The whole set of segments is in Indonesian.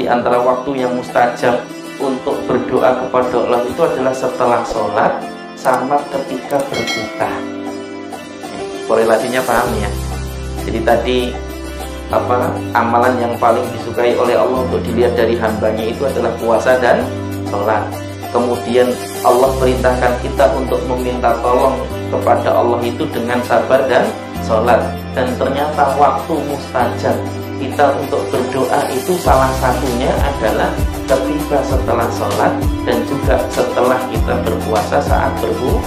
di antara waktu yang mustajab untuk berdoa kepada Allah itu adalah setelah sholat sama ketika berbuka. Korelasinya paham ya? Jadi tadi amalan yang paling disukai oleh Allah untuk dilihat dari hambanya itu adalah puasa dan sholat. Kemudian Allah perintahkan kita untuk meminta tolong kepada Allah itu dengan sabar dan sholat. Dan ternyata waktu mustajab kita untuk berdoa itu salah satunya adalah ketika setelah sholat dan juga setelah kita berpuasa saat berbuka.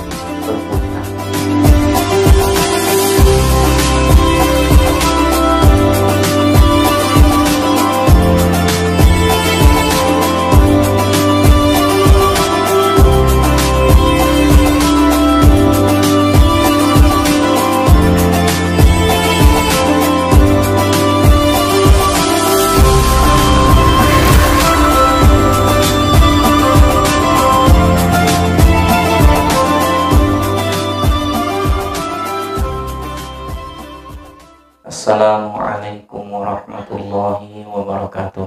Assalamualaikum warahmatullahi wabarakatuh.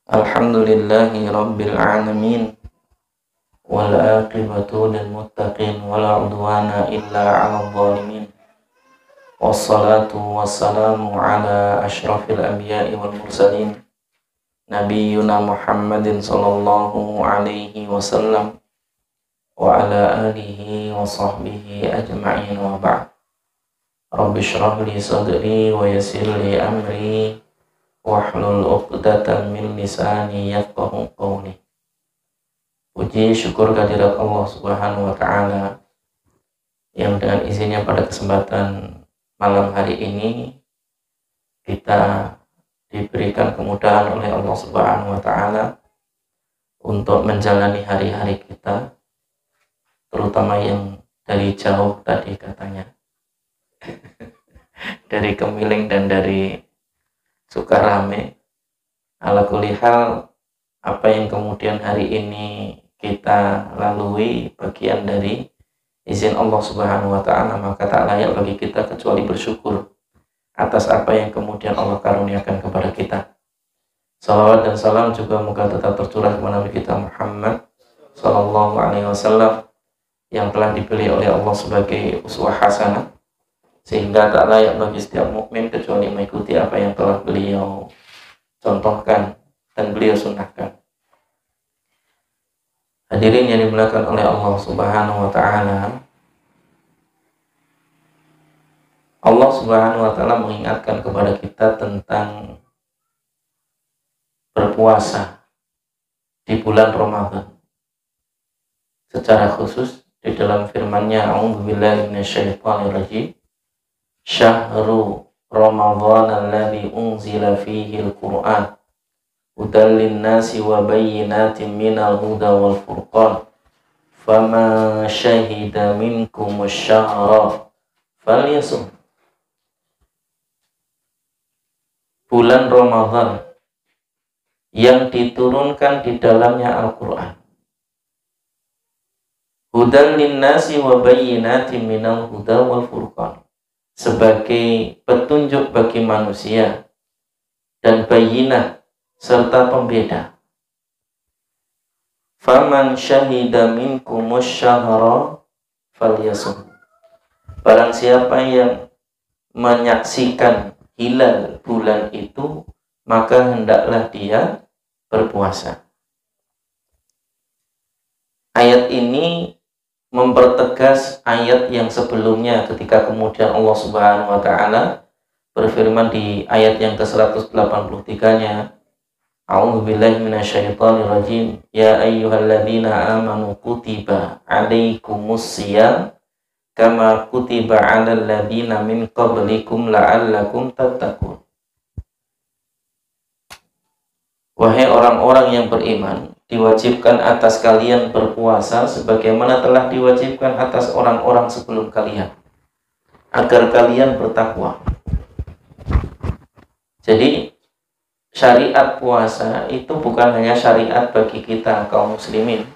Alhamdulillahi rabbil alamin, wal aqibatu lil muttaqin, wala udwana illa 'alal zalimin. Wassalatu wassalamu ala asyrafil anbiya'i wal mursalin, nabiyyuna Muhammadin sallallahu alaihi wasallam wa ala alihi wa sahbihi ajma'in, wa ba'd. Rabbi shrah li sadri wa yassir li amri wahlul 'uqdatam min lisani yafqahu qawli. Puji syukur kehadirat Allah Subhanahu wa taala yang dengan izinnya pada kesempatan malam hari ini kita diberikan kemudahan oleh Allah Subhanahu wa taala untuk menjalani hari-hari kita, terutama yang dari jauh tadi katanya dari Kemiling dan dari Sukarame. Ala kulli hal, apa yang kemudian hari ini kita lalui bagian dari izin Allah Subhanahu wa taala, maka tak layak bagi kita kecuali bersyukur atas apa yang kemudian Allah karuniakan kepada kita. Salawat dan salam juga moga tetap tercurah kepada Nabi kita Muhammad sallallahu alaihi wasallam yang telah dipilih oleh Allah sebagai uswah hasanah, sehingga tak layak bagi setiap mukmin kecuali mengikuti apa yang telah beliau contohkan dan beliau sunnahkan. Hadirin yang dimuliakan oleh Allah Subhanahu wa taala, Allah Subhanahu wa taala mengingatkan kepada kita tentang berpuasa di bulan Ramadan. Secara khusus di dalam firman-Nya, a'udzubillahi minasyaitonirrajim, syahru ramadhan alladzi unzila fihi al-Qur'an hudal lin-nasi wa bayyinatin minal huda wal furqan faman syahida minkum asy-syahra falyasum. Bulan Ramadan yang diturunkan di dalamnya Al-Qur'an, hudan linnasi wa bayyinatin minal huda wal furqan, sebagai petunjuk bagi manusia dan bayyinah serta pembeda. Faman syahida minkumus syahra falyasum. Barang siapa yang menyaksikan hilal bulan itu, maka hendaklah dia berpuasa. Ayat ini mempertegas ayat yang sebelumnya ketika kemudian Allah Subhanahu wa taala berfirman di ayat yang ke-183-nya, a'udzubillahi minasyaitonirrajim, ya ayyuhalladzina amanu kutiba alaikumusiyam kama kutiba 'alal ladzina min qablikum la'allakum tattaqun. Wahai orang-orang yang beriman, diwajibkan atas kalian berpuasa sebagaimana telah diwajibkan atas orang-orang sebelum kalian, agar kalian bertakwa. Jadi syariat puasa itu bukan hanya syariat bagi kita kaum muslimin,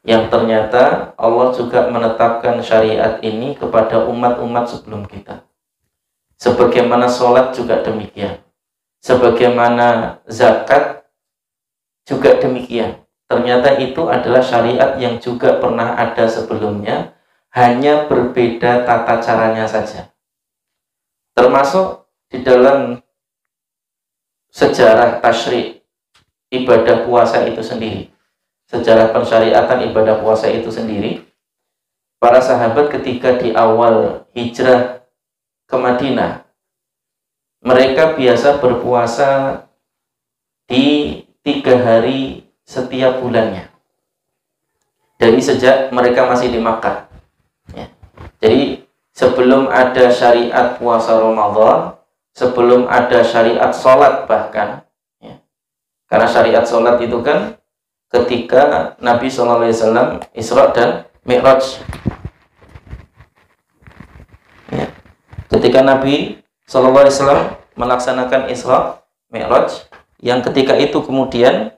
yang ternyata Allah juga menetapkan syariat ini kepada umat-umat sebelum kita. Sebagaimana sholat juga demikian. Sebagaimana zakat juga demikian. Ternyata itu adalah syariat yang juga pernah ada sebelumnya, hanya berbeda tata caranya saja. Termasuk di dalam sejarah tasyrik ibadah puasa itu sendiri. Sejarah pensyariatan ibadah puasa itu sendiri, para sahabat ketika di awal hijrah ke Madinah, mereka biasa berpuasa di 3 hari setiap bulannya. Dari sejak mereka masih di Makkah. Ya. Jadi sebelum ada syariat puasa Ramadan, sebelum ada syariat sholat bahkan, ya. Karena syariat sholat itu kan ketika Nabi SAW Isra dan Mi'raj. Ya. Ketika Nabi SAW melaksanakan Isra Mi'raj, yang ketika itu kemudian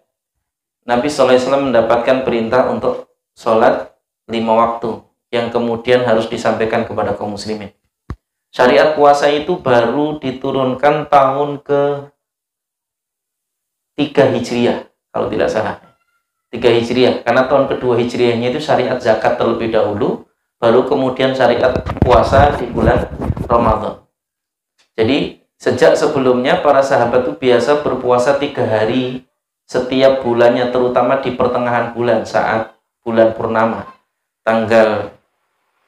Nabi SAW mendapatkan perintah untuk sholat 5 waktu, yang kemudian harus disampaikan kepada kaum muslimin. Syariat puasa itu baru diturunkan tahun ke-3 Hijriah, kalau tidak salah. 3 Hijriah, karena tahun kedua Hijriahnya itu syariat zakat terlebih dahulu, baru kemudian syariat puasa di bulan Ramadan. Jadi sejak sebelumnya para sahabat itu biasa berpuasa 3 hari setiap bulannya, terutama di pertengahan bulan saat bulan purnama, tanggal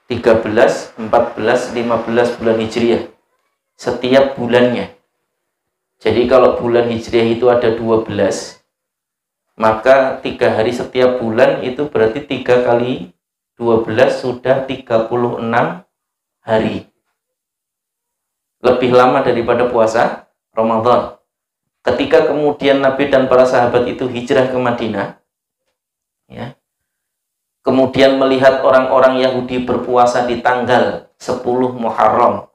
13, 14, 15 bulan Hijriah setiap bulannya. Jadi kalau bulan Hijriah itu ada 12, maka 3 hari setiap bulan itu berarti 3 kali 12 sudah 36 hari. Lebih lama daripada puasa Ramadan. Ketika kemudian Nabi dan para sahabat itu hijrah ke Madinah, ya, kemudian melihat orang-orang Yahudi berpuasa di tanggal 10 Muharram.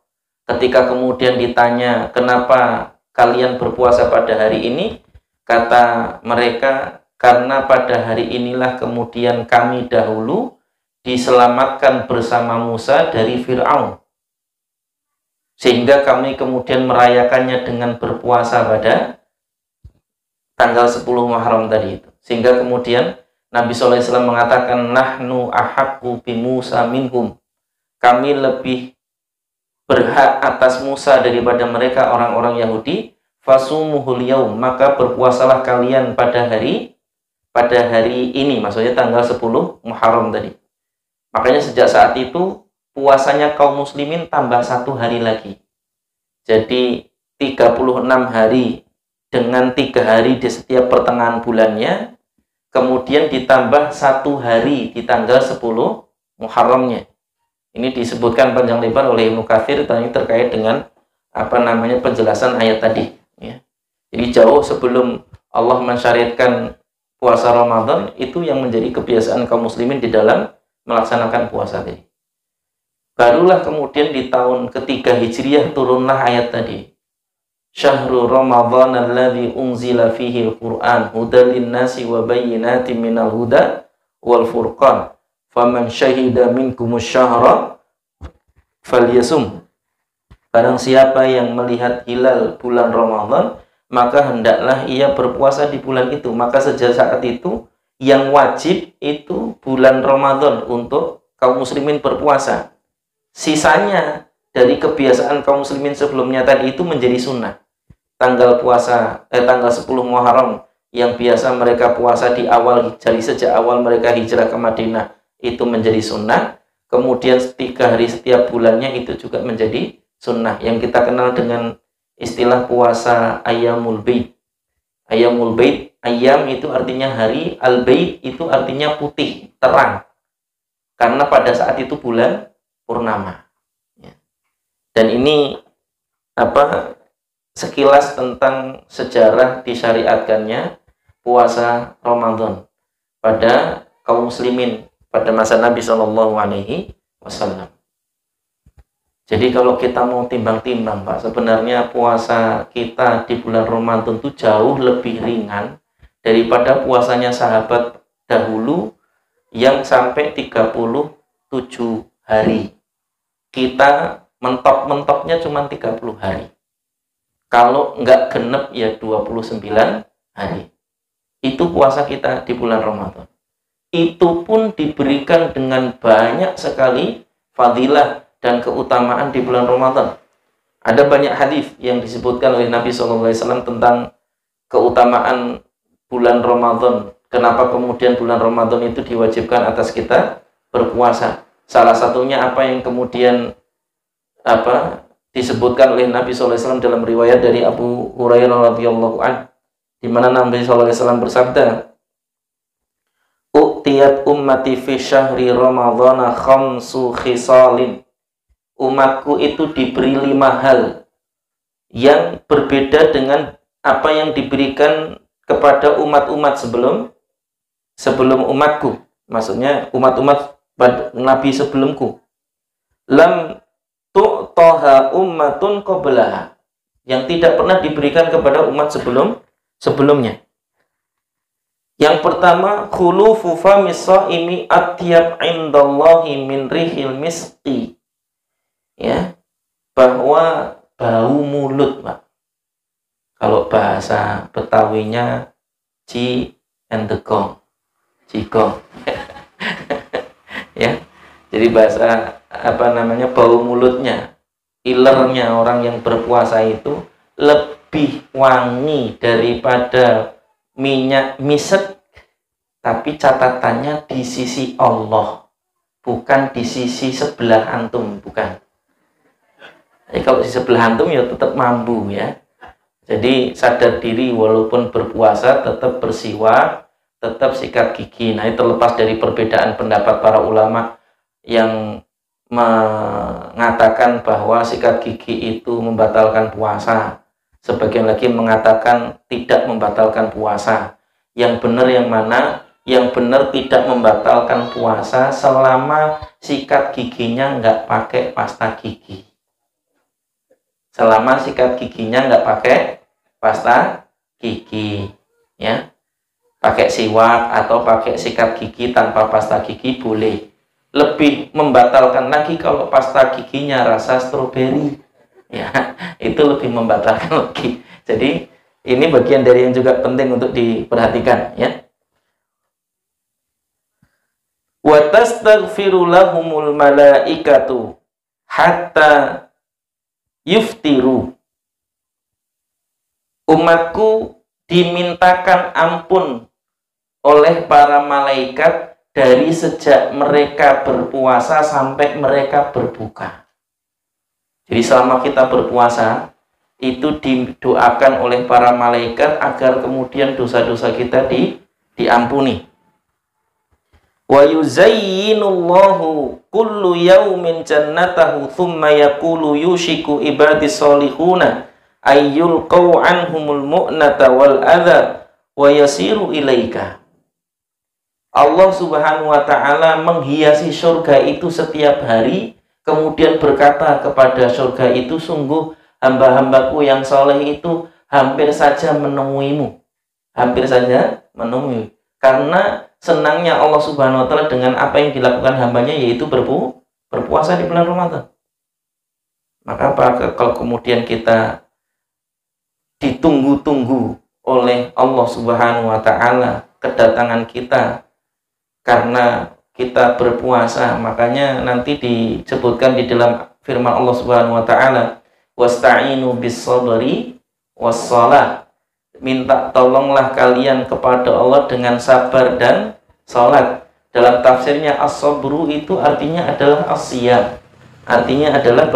Ketika kemudian ditanya, kenapa kalian berpuasa pada hari ini? Kata mereka, karena pada hari inilah kemudian kami dahulu diselamatkan bersama Musa dari Fir'aun. Sehingga kami kemudian merayakannya dengan berpuasa pada tanggal 10 Muharram tadi itu. Sehingga kemudian Nabi SAW mengatakan, nahnu ahaqqu bi Musa minhum. Kami lebih berhak atas Musa daripada mereka orang-orang Yahudi. Fasumuhul yaum, maka berpuasalah kalian pada hari ini, maksudnya tanggal 10 Muharram tadi. Makanya sejak saat itu puasanya kaum muslimin tambah 1 hari lagi. Jadi 36 hari dengan 3 hari di setiap pertengahan bulannya, kemudian ditambah 1 hari di tanggal 10 Muharramnya. Ini disebutkan panjang lebar oleh Ibnu Katsir terkait dengan penjelasan ayat tadi. Ya. Jadi jauh sebelum Allah mensyariatkan puasa Ramadan, itu yang menjadi kebiasaan kaum muslimin di dalam melaksanakan puasa tadi. Barulah kemudian di tahun ke-3 Hijriah turunlah ayat tadi. Syahrul Ramadan alladzi unzila fihi al-Qur'an hudal lin-nasi wa bayyinatin minal huda wal furqan. Faman syahida minkumus syahra falyasum. Barang siapa yang melihat hilal bulan Ramadan, maka hendaklah ia berpuasa di bulan itu. Maka sejak saat itu, yang wajib itu bulan Ramadan untuk kaum muslimin berpuasa. Sisanya dari kebiasaan kaum muslimin sebelumnya tadi itu menjadi sunnah. Tanggal 10 Muharram yang biasa mereka puasa di awal, jadi sejak awal mereka hijrah ke Madinah, itu menjadi sunnah. Kemudian 3 hari setiap bulannya itu juga menjadi sunnah, yang kita kenal dengan istilah puasa Ayyamul Bait. Ayyamul Bait, Ayyam itu artinya hari, Al-Bait itu artinya putih, terang. Karena pada saat itu bulan purnama. Ya. Dan ini sekilas tentang sejarah disyariatkannya puasa Ramadan pada kaum muslimin pada masa Nabi SAW. Jadi kalau kita mau timbang-timbang, Pak, sebenarnya puasa kita di bulan Ramadan itu jauh lebih ringan daripada puasanya sahabat dahulu yang sampai 37 hari. Kita mentok-mentoknya cuma 30 hari. Kalau nggak genep ya 29 hari. Itu puasa kita di bulan Ramadan. Itu pun diberikan dengan banyak sekali fadilah dan keutamaan di bulan Ramadan. Ada banyak hadis yang disebutkan oleh Nabi SAW tentang keutamaan bulan Ramadan. Kenapa kemudian bulan Ramadan itu diwajibkan atas kita berpuasa. Salah satunya apa yang kemudian disebutkan oleh Nabi SAW dalam riwayat dari Abu Hurairah radhiyallahu anhu, di mana Nabi SAW bersabda, "U'tiyat ummati fi syahri Ramadhana khamsu khisalin." Umatku itu diberi 5 hal yang berbeda dengan apa yang diberikan kepada umat-umat sebelum umatku. Maksudnya umat-umat Nabi sebelumku. Lam tu'taha ummatun qablaha, yang tidak pernah diberikan kepada umat sebelumnya. Yang pertama, khulufu famis shaimi atyab indallahi min rihil miski. Ya, bahwa bau mulut, Pak. Kalau bahasa Betawinya ci and the gong. Cikong. Ya. Jadi bahasa bau mulutnya, ilernya orang yang berpuasa itu lebih wangi daripada minyak misek, tapi catatannya di sisi Allah, bukan di sisi sebelah antum, bukan. Jadi kalau di sebelah antum ya tetap mampu ya. Jadi sadar diri walaupun berpuasa tetap bersiwak, tetap sikat gigi. Nah, itu terlepas dari perbedaan pendapat para ulama yang mengatakan bahwa sikat gigi itu membatalkan puasa. Sebagian lagi mengatakan tidak membatalkan puasa. Yang benar yang mana? Yang benar tidak membatalkan puasa selama sikat giginya nggak pakai pasta gigi. Selama sikat giginya nggak pakai pasta gigi, ya, pakai siwak atau pakai sikat gigi tanpa pasta gigi boleh. Lebih membatalkan lagi kalau pasta giginya rasa stroberi, ya, itu lebih membatalkan lagi. Jadi ini bagian dari yang juga penting untuk diperhatikan, ya. Wa tastaghfiru lahumul malaikatu hatta yuftiru. Umatku dimintakan ampun oleh para malaikat dari sejak mereka berpuasa sampai mereka berbuka. Jadi selama kita berpuasa itu didoakan oleh para malaikat agar kemudian dosa-dosa kita diampuni. Wa yuzayyinullahu kullu yaumin jannatahu thumma yaqulu yushiku ibadis solihuna ayyul qaw anhumul mu'nata wal adha wa yasiru ilaika. Allah Subhanahu wa ta'ala menghiasi surga itu setiap hari, kemudian berkata kepada surga itu, sungguh hamba-hambaku yang soleh itu hampir saja menemuimu. Hampir saja menemui. Karena senangnya Allah Subhanahu wa ta'ala dengan apa yang dilakukan hambanya, yaitu berpuasa di bulan Ramadan. Maka kalau kemudian kita ditunggu-tunggu oleh Allah Subhanahu wa ta'ala kedatangan kita karena kita berpuasa, makanya nanti disebutkan di dalam firman Allah Subhanahu wa ta'ala, wasta'inu bis sabri was shalah. Minta tolonglah kalian kepada Allah dengan sabar dan salat. Dalam tafsirnya as-sabru itu artinya adalah as-siyam. Artinya adalah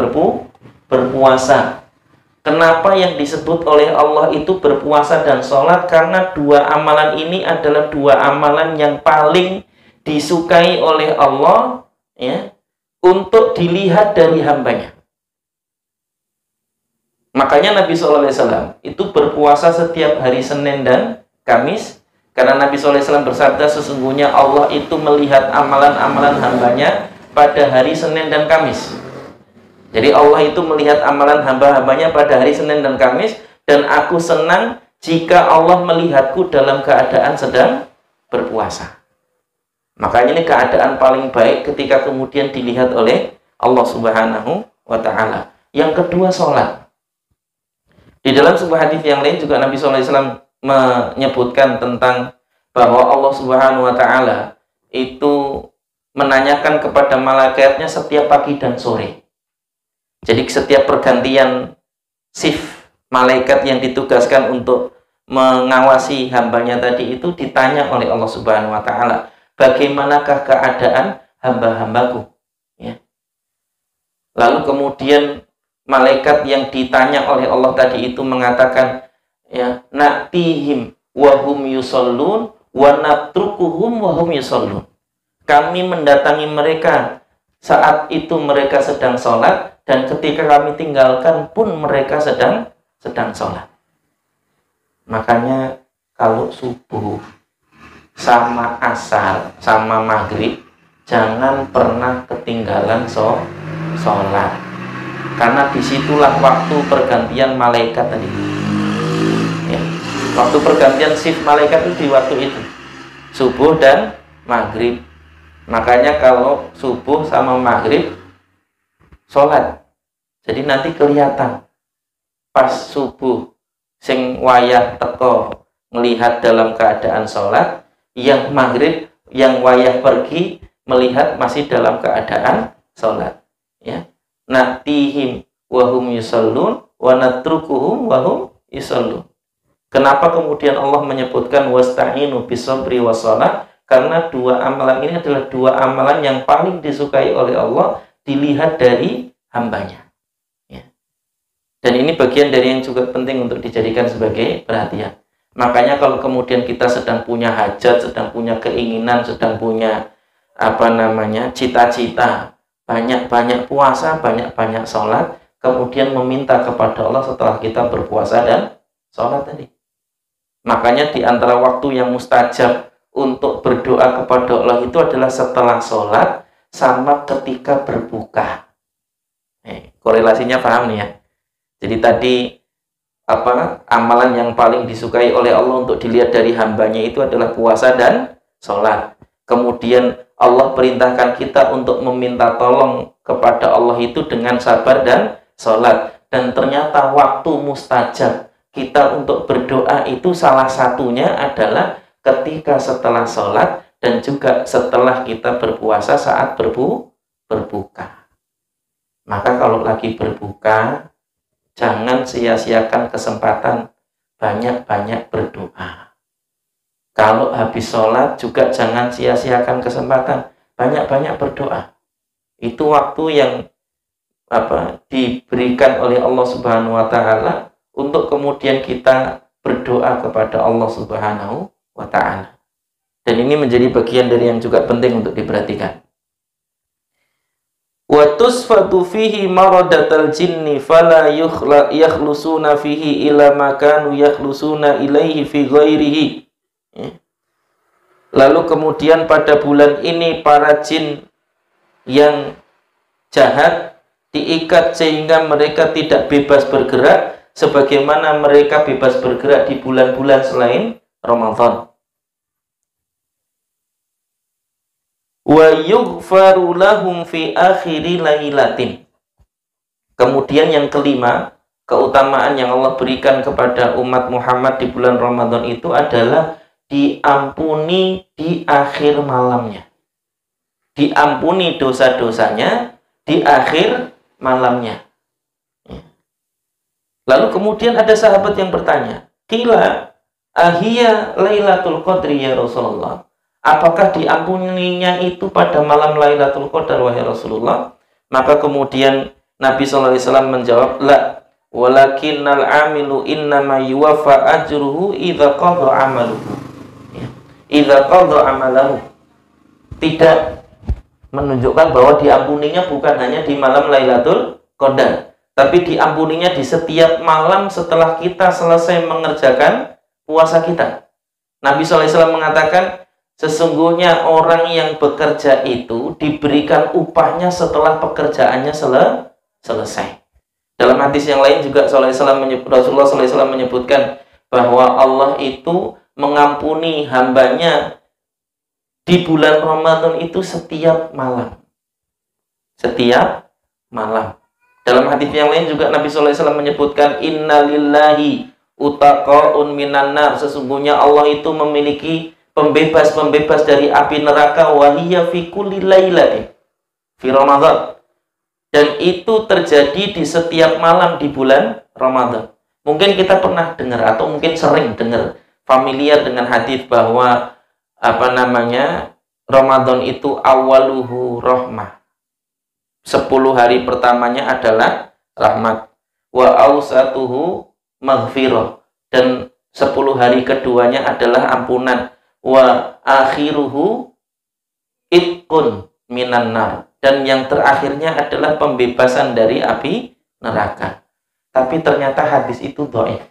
berpuasa. Kenapa yang disebut oleh Allah itu berpuasa dan salat? Karena dua amalan ini adalah dua amalan yang paling disukai oleh Allah, ya, untuk dilihat dari hambanya. Makanya Nabi SAW itu berpuasa setiap hari Senin dan Kamis, karena Nabi SAW bersabda, sesungguhnya Allah itu melihat amalan-amalan hambanya pada hari Senin dan Kamis. Jadi Allah itu melihat amalan hamba-hambanya pada hari Senin dan Kamis, dan aku senang jika Allah melihatku dalam keadaan sedang berpuasa. Makanya ini keadaan paling baik ketika kemudian dilihat oleh Allah Subhanahu wa Ta'ala. Yang kedua, sholat. Di dalam sebuah hadis yang lain juga Nabi SAW menyebutkan tentang bahwa Allah Subhanahu wa Ta'ala itu menanyakan kepada malaikatnya setiap pagi dan sore. Jadi setiap pergantian shift malaikat yang ditugaskan untuk mengawasi hambanya tadi itu ditanya oleh Allah Subhanahu wa Ta'ala, bagaimanakah keadaan hamba-hambaku? Ya. Lalu kemudian malaikat yang ditanya oleh Allah tadi itu mengatakan, ya, natihim wahum yusallun wa natrukuhum wahum yusallun. Kami mendatangi mereka saat itu mereka sedang sholat, dan ketika kami tinggalkan pun mereka sedang sholat. Makanya kalau subuh sama asar sama maghrib jangan pernah ketinggalan sholat, karena disitulah waktu pergantian malaikat tadi. Ya. Waktu pergantian shift malaikat itu di waktu itu, subuh dan maghrib. Makanya kalau subuh sama maghrib sholat, jadi nanti kelihatan pas subuh sing wayah teko melihat dalam keadaan sholat, yang maghrib yang wayah pergi melihat masih dalam keadaan sholat. Ya. Natihim wahum yusallun wa natrukuhum wahum yusallun. Kenapa kemudian Allah menyebutkan wasta'inu bisabri wassalah? Karena dua amalan ini adalah dua amalan yang paling disukai oleh Allah dilihat dari hambanya. Ya. Dan ini bagian dari yang juga penting untuk dijadikan sebagai perhatian. Makanya kalau kemudian kita sedang punya hajat, sedang punya keinginan, sedang punya cita-cita, banyak-banyak puasa, banyak-banyak sholat, kemudian meminta kepada Allah setelah kita berpuasa dan sholat tadi. Makanya di antara waktu yang mustajab untuk berdoa kepada Allah itu adalah setelah sholat sama ketika berbuka. Korelasinya paham nih ya. Jadi tadi amalan yang paling disukai oleh Allah untuk dilihat dari hambanya itu adalah puasa dan sholat. Kemudian Allah perintahkan kita untuk meminta tolong kepada Allah itu dengan sabar dan sholat. Dan ternyata waktu mustajab kita untuk berdoa itu salah satunya adalah ketika setelah sholat dan juga setelah kita berpuasa saat berbuka. Maka kalau lagi berbuka, jangan sia-siakan kesempatan banyak-banyak berdoa. Kalau habis sholat juga jangan sia-siakan kesempatan banyak-banyak berdoa. Itu waktu yang diberikan oleh Allah Subhanahu wa Ta'ala untuk kemudian kita berdoa kepada Allah Subhanahu wa Ta'ala. Dan ini menjadi bagian dari yang juga penting untuk diperhatikan. Wa tusfatu fihi maradatal jinni fala yakhlusuna fihi ila ma kanu yakhlusuna ilaihi fi ghairihi. Lalu kemudian pada bulan ini para jin yang jahat diikat sehingga mereka tidak bebas bergerak sebagaimana mereka bebas bergerak di bulan-bulan selain Ramadan. Wa yughfaru lahum fi akhiri lailatin. Kemudian yang kelima, keutamaan yang Allah berikan kepada umat Muhammad di bulan Ramadan itu adalah diampuni di akhir malamnya. Diampuni dosa-dosanya di akhir malamnya. Lalu kemudian ada sahabat yang bertanya, "Qila ahiyya Lailatul Qadri ya Rasulullah?" Apakah diampuninya itu pada malam Lailatul Qadar wahai Rasulullah? Maka kemudian Nabi SAW menjawab, "La, walakinnal amilu innama yuwaffa ajruhu idza qadha amaluhu." Idza qadha amalahu. Tidak menunjukkan bahwa diampuninya bukan hanya di malam Lailatul Qadar, tapi diampuninya di setiap malam setelah kita selesai mengerjakan puasa kita. Nabi SAW mengatakan, sesungguhnya orang yang bekerja itu diberikan upahnya setelah pekerjaannya selesai. Dalam hadis yang lain juga Rasulullah SAW menyebutkan bahwa Allah itu mengampuni hambanya di bulan Ramadan itu setiap malam. Setiap malam. Dalam hadis yang lain juga Nabi SAW menyebutkan innalillahi utaqaun minan nar. Sesungguhnya Allah itu memiliki pembebas-pembebas dari api neraka, wahiyya fi kulli lailatin fi Ramadan. Dan itu terjadi di setiap malam di bulan Ramadan. Mungkin kita pernah dengar atau mungkin sering dengar, familiar dengan hadis bahwa Ramadan itu awaluhu rahmah. 10 hari pertamanya adalah rahmat. Wa ausatuhu maghfirah. Dan 10 hari keduanya adalah ampunan. Wa akhiruhu itqun minan nar. Dan yang terakhirnya adalah pembebasan dari api neraka. Tapi ternyata hadis itu dhaif.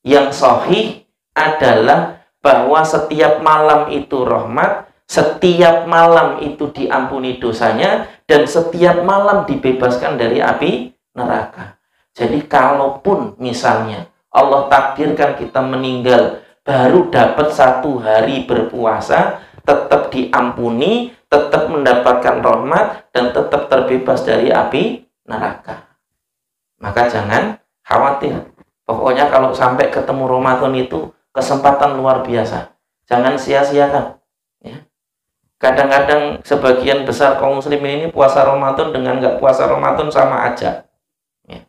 Yang sahih adalah bahwa setiap malam itu rahmat, setiap malam itu diampuni dosanya, dan setiap malam dibebaskan dari api neraka. Jadi kalaupun misalnya Allah takdirkan kita meninggal baru dapat 1 hari berpuasa, tetap diampuni, tetap mendapatkan rahmat, dan tetap terbebas dari api neraka. Maka jangan khawatir. Pokoknya kalau sampai ketemu Ramadan itu kesempatan luar biasa. Jangan sia-siakan. Ya. Kadang-kadang sebagian besar kaum muslimin ini puasa Ramadan dengan nggak puasa Ramadan sama aja. Ya.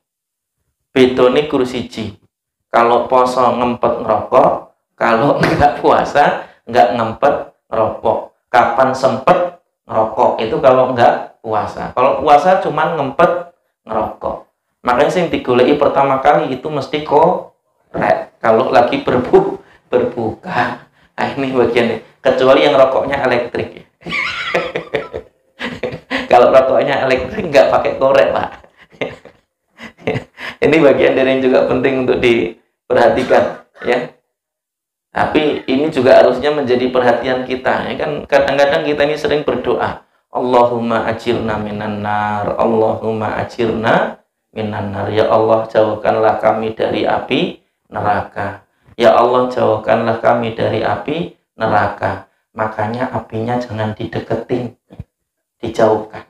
Bedone guru siji. Kalau poso ngempet ngerokok, kalau nggak puasa nggak ngempet ngerokok. Kapan sempet ngerokok? Itu kalau nggak puasa. Kalau puasa cuman ngempet ngerokok. Makanya yang digoleki pertama kali itu mesti korek. Kalau lagi berbuka. Nah, ini bagiannya. Kecuali yang rokoknya elektrik. Kalau rokoknya elektrik nggak pakai korek, Pak. Ini bagian dari yang juga penting untuk diperhatikan, ya. Tapi ini juga harusnya menjadi perhatian kita. Ya kan kadang-kadang kita ini sering berdoa, Allahumma ajirna minan nar, Allahumma ajirna minan nar. Ya Allah, jauhkanlah kami dari api neraka. Ya Allah, jauhkanlah kami dari api neraka. Makanya apinya jangan dideketin, dijauhkan.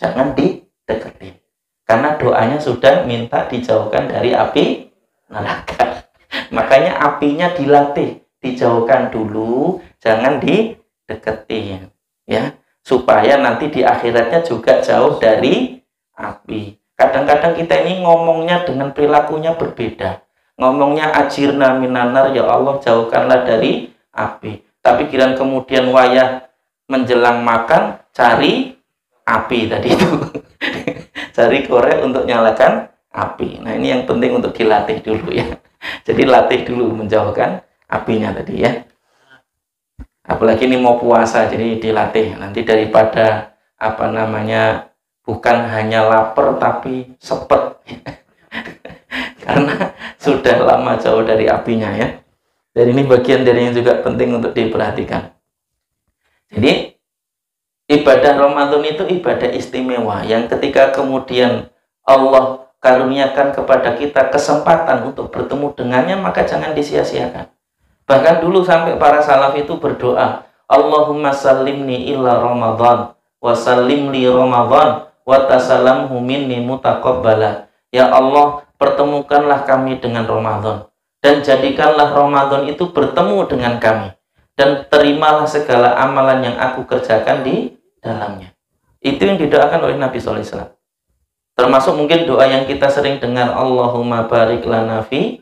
Jangan dideketin. Karena doanya sudah minta dijauhkan dari api neraka. Makanya apinya dilatih, dijauhkan dulu, jangan dideketin, ya. Supaya nanti di akhiratnya juga jauh dari api. Kadang-kadang kita ini ngomongnya dengan perilakunya berbeda. Ngomongnya ajirna minanar, ya Allah jauhkanlah dari api. Tapi kira kemudian wayah menjelang makan cari api tadi itu. Cari korek untuk nyalakan api. Nah, ini yang penting untuk dilatih dulu, ya. Jadi latih dulu menjauhkan apinya tadi, ya. Apalagi ini mau puasa, jadi dilatih. Nanti daripada bukan hanya lapar tapi sepet. Karena sudah lama jauh dari apinya, ya. Dan ini bagian dari yang juga penting untuk diperhatikan. Jadi ibadah Ramadan itu ibadah istimewa yang ketika kemudian Allah karuniakan kepada kita kesempatan untuk bertemu dengannya, maka jangan disia-siakan. Bahkan dulu sampai para salaf itu berdoa, Allahumma sallimni illa Ramadan wa sallim li Ramadan wa tasalamhu minni mutaqabbala. Ya Allah, pertemukanlah kami dengan Ramadan dan jadikanlah Ramadan itu bertemu dengan kami, dan terimalah segala amalan yang aku kerjakan di dalamnya. Itu yang didoakan oleh Nabi SAW. Termasuk mungkin doa yang kita sering dengar, Allahumma barik lana fi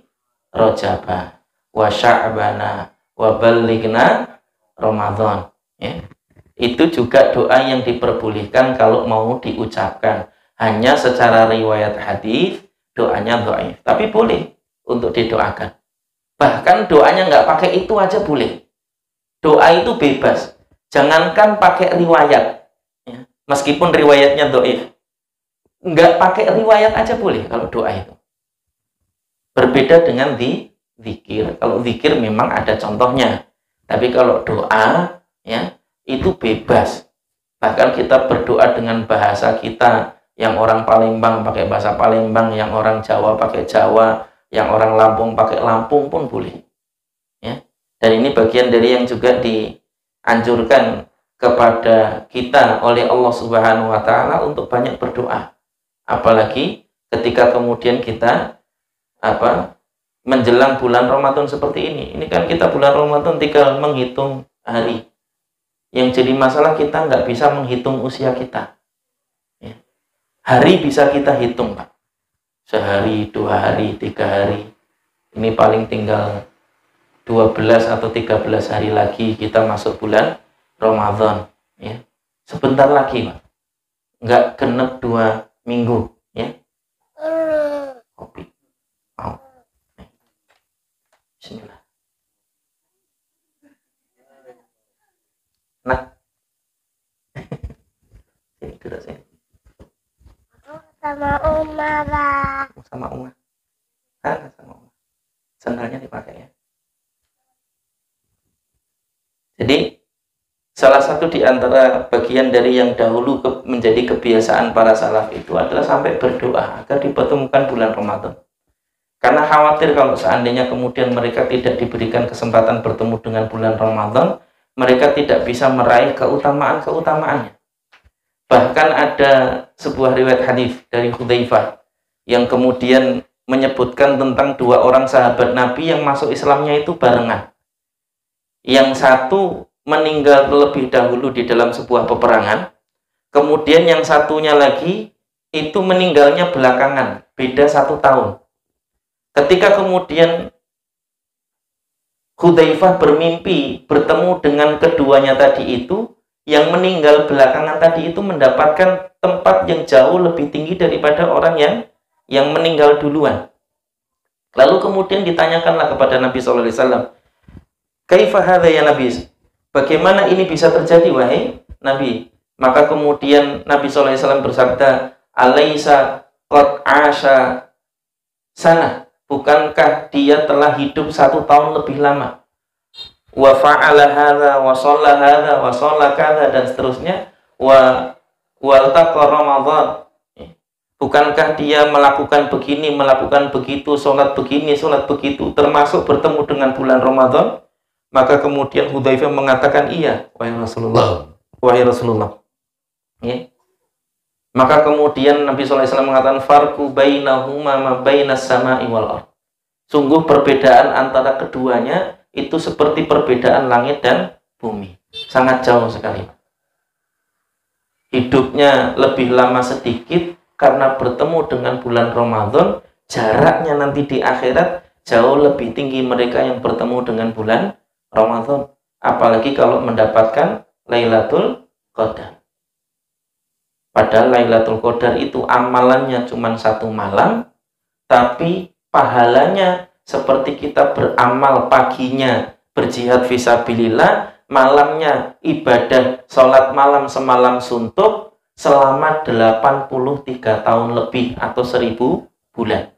Rajaba wa Sya'bana wa ballighna Ramadan, ya. Itu juga doa yang diperbolehkan kalau mau diucapkan. Hanya secara riwayat hadis doanya dhaif, tapi boleh untuk didoakan. Bahkan doanya nggak pakai itu aja boleh. Doa itu bebas. Jangankan pakai riwayat, ya. Meskipun riwayatnya dhaif, nggak pakai riwayat aja boleh kalau doa itu. Berbeda dengan zikir. Kalau zikir memang ada contohnya. Tapi kalau doa, ya, itu bebas. Bahkan kita berdoa dengan bahasa kita, yang orang Palembang pakai bahasa Palembang, yang orang Jawa pakai Jawa, yang orang Lampung pakai Lampung pun boleh, ya. Dan ini bagian dari yang juga anjurkan kepada kita oleh Allah Subhanahu wa taala untuk banyak berdoa. Apalagi ketika kemudian kita menjelang bulan Ramadan seperti ini. Ini kan kita bulan Ramadan tinggal menghitung hari. Yang jadi masalah kita nggak bisa menghitung usia kita. Ya. Hari bisa kita hitung, Pak. Sehari, 2 hari, 3 hari. Ini paling tinggal 12 atau 13 hari lagi kita masuk bulan Ramadan. Ya. Sebentar lagi, Pak. Nggak genep 2 minggu. Ya. Kopi. Mau. Bismillah. Nah. Sini, duduk sini. Sama Uma, Pak. Sama Uma. Sama Uma. Sandalnya dipakai ya. Jadi salah satu di antara bagian dari yang dahulu menjadi kebiasaan para salaf itu adalah sampai berdoa agar dipertemukan bulan Ramadan. Karena khawatir kalau seandainya kemudian mereka tidak diberikan kesempatan bertemu dengan bulan Ramadan, mereka tidak bisa meraih keutamaan-keutamaannya. Bahkan ada sebuah riwayat hadis dari Hudzaifah yang kemudian menyebutkan tentang 2 orang sahabat Nabi yang masuk Islamnya itu barengan. Yang satu meninggal terlebih dahulu di dalam sebuah peperangan, kemudian yang satunya lagi itu meninggalnya belakangan, beda 1 tahun. Ketika kemudian Hudzaifah bermimpi bertemu dengan keduanya tadi itu, yang meninggal belakangan tadi itu mendapatkan tempat yang jauh lebih tinggi daripada orang yang meninggal duluan. Lalu kemudian ditanyakanlah kepada Nabi SAW, "Kaifa hadza ya Nabi?" Bagaimana ini bisa terjadi wahai Nabi? Maka kemudian Nabi SAW bersabda, "Alaisa qad asha sana?" Bukankah dia telah hidup 1 tahun lebih lama? Wa fa'ala hadza wa shalla hadza wa shalla kadza dan seterusnya wa waltaqa Ramadan. Bukankah dia melakukan begini, melakukan begitu, sholat begini, sholat begitu, termasuk bertemu dengan bulan Ramadan? Maka kemudian Hudzaifah mengatakan, "Iya, wahai Rasulullah." Wahai Rasulullah. Ya. Maka kemudian Nabi SAW mengatakan, "Farqu bainahuma ma bainas sama'i wal ardh." Sungguh perbedaan antara keduanya itu seperti perbedaan langit dan bumi. Sangat jauh sekali. Hidupnya lebih lama sedikit karena bertemu dengan bulan Ramadan, jaraknya nanti di akhirat jauh lebih tinggi mereka yang bertemu dengan bulan Ramadan. Apalagi kalau mendapatkan Lailatul Qadar. Padahal Lailatul Qadar itu amalannya cuma 1 malam, tapi pahalanya seperti kita beramal paginya berjihad fisabilillah, malamnya ibadah sholat malam semalam suntuk selama 83 tahun lebih atau 1000 bulan.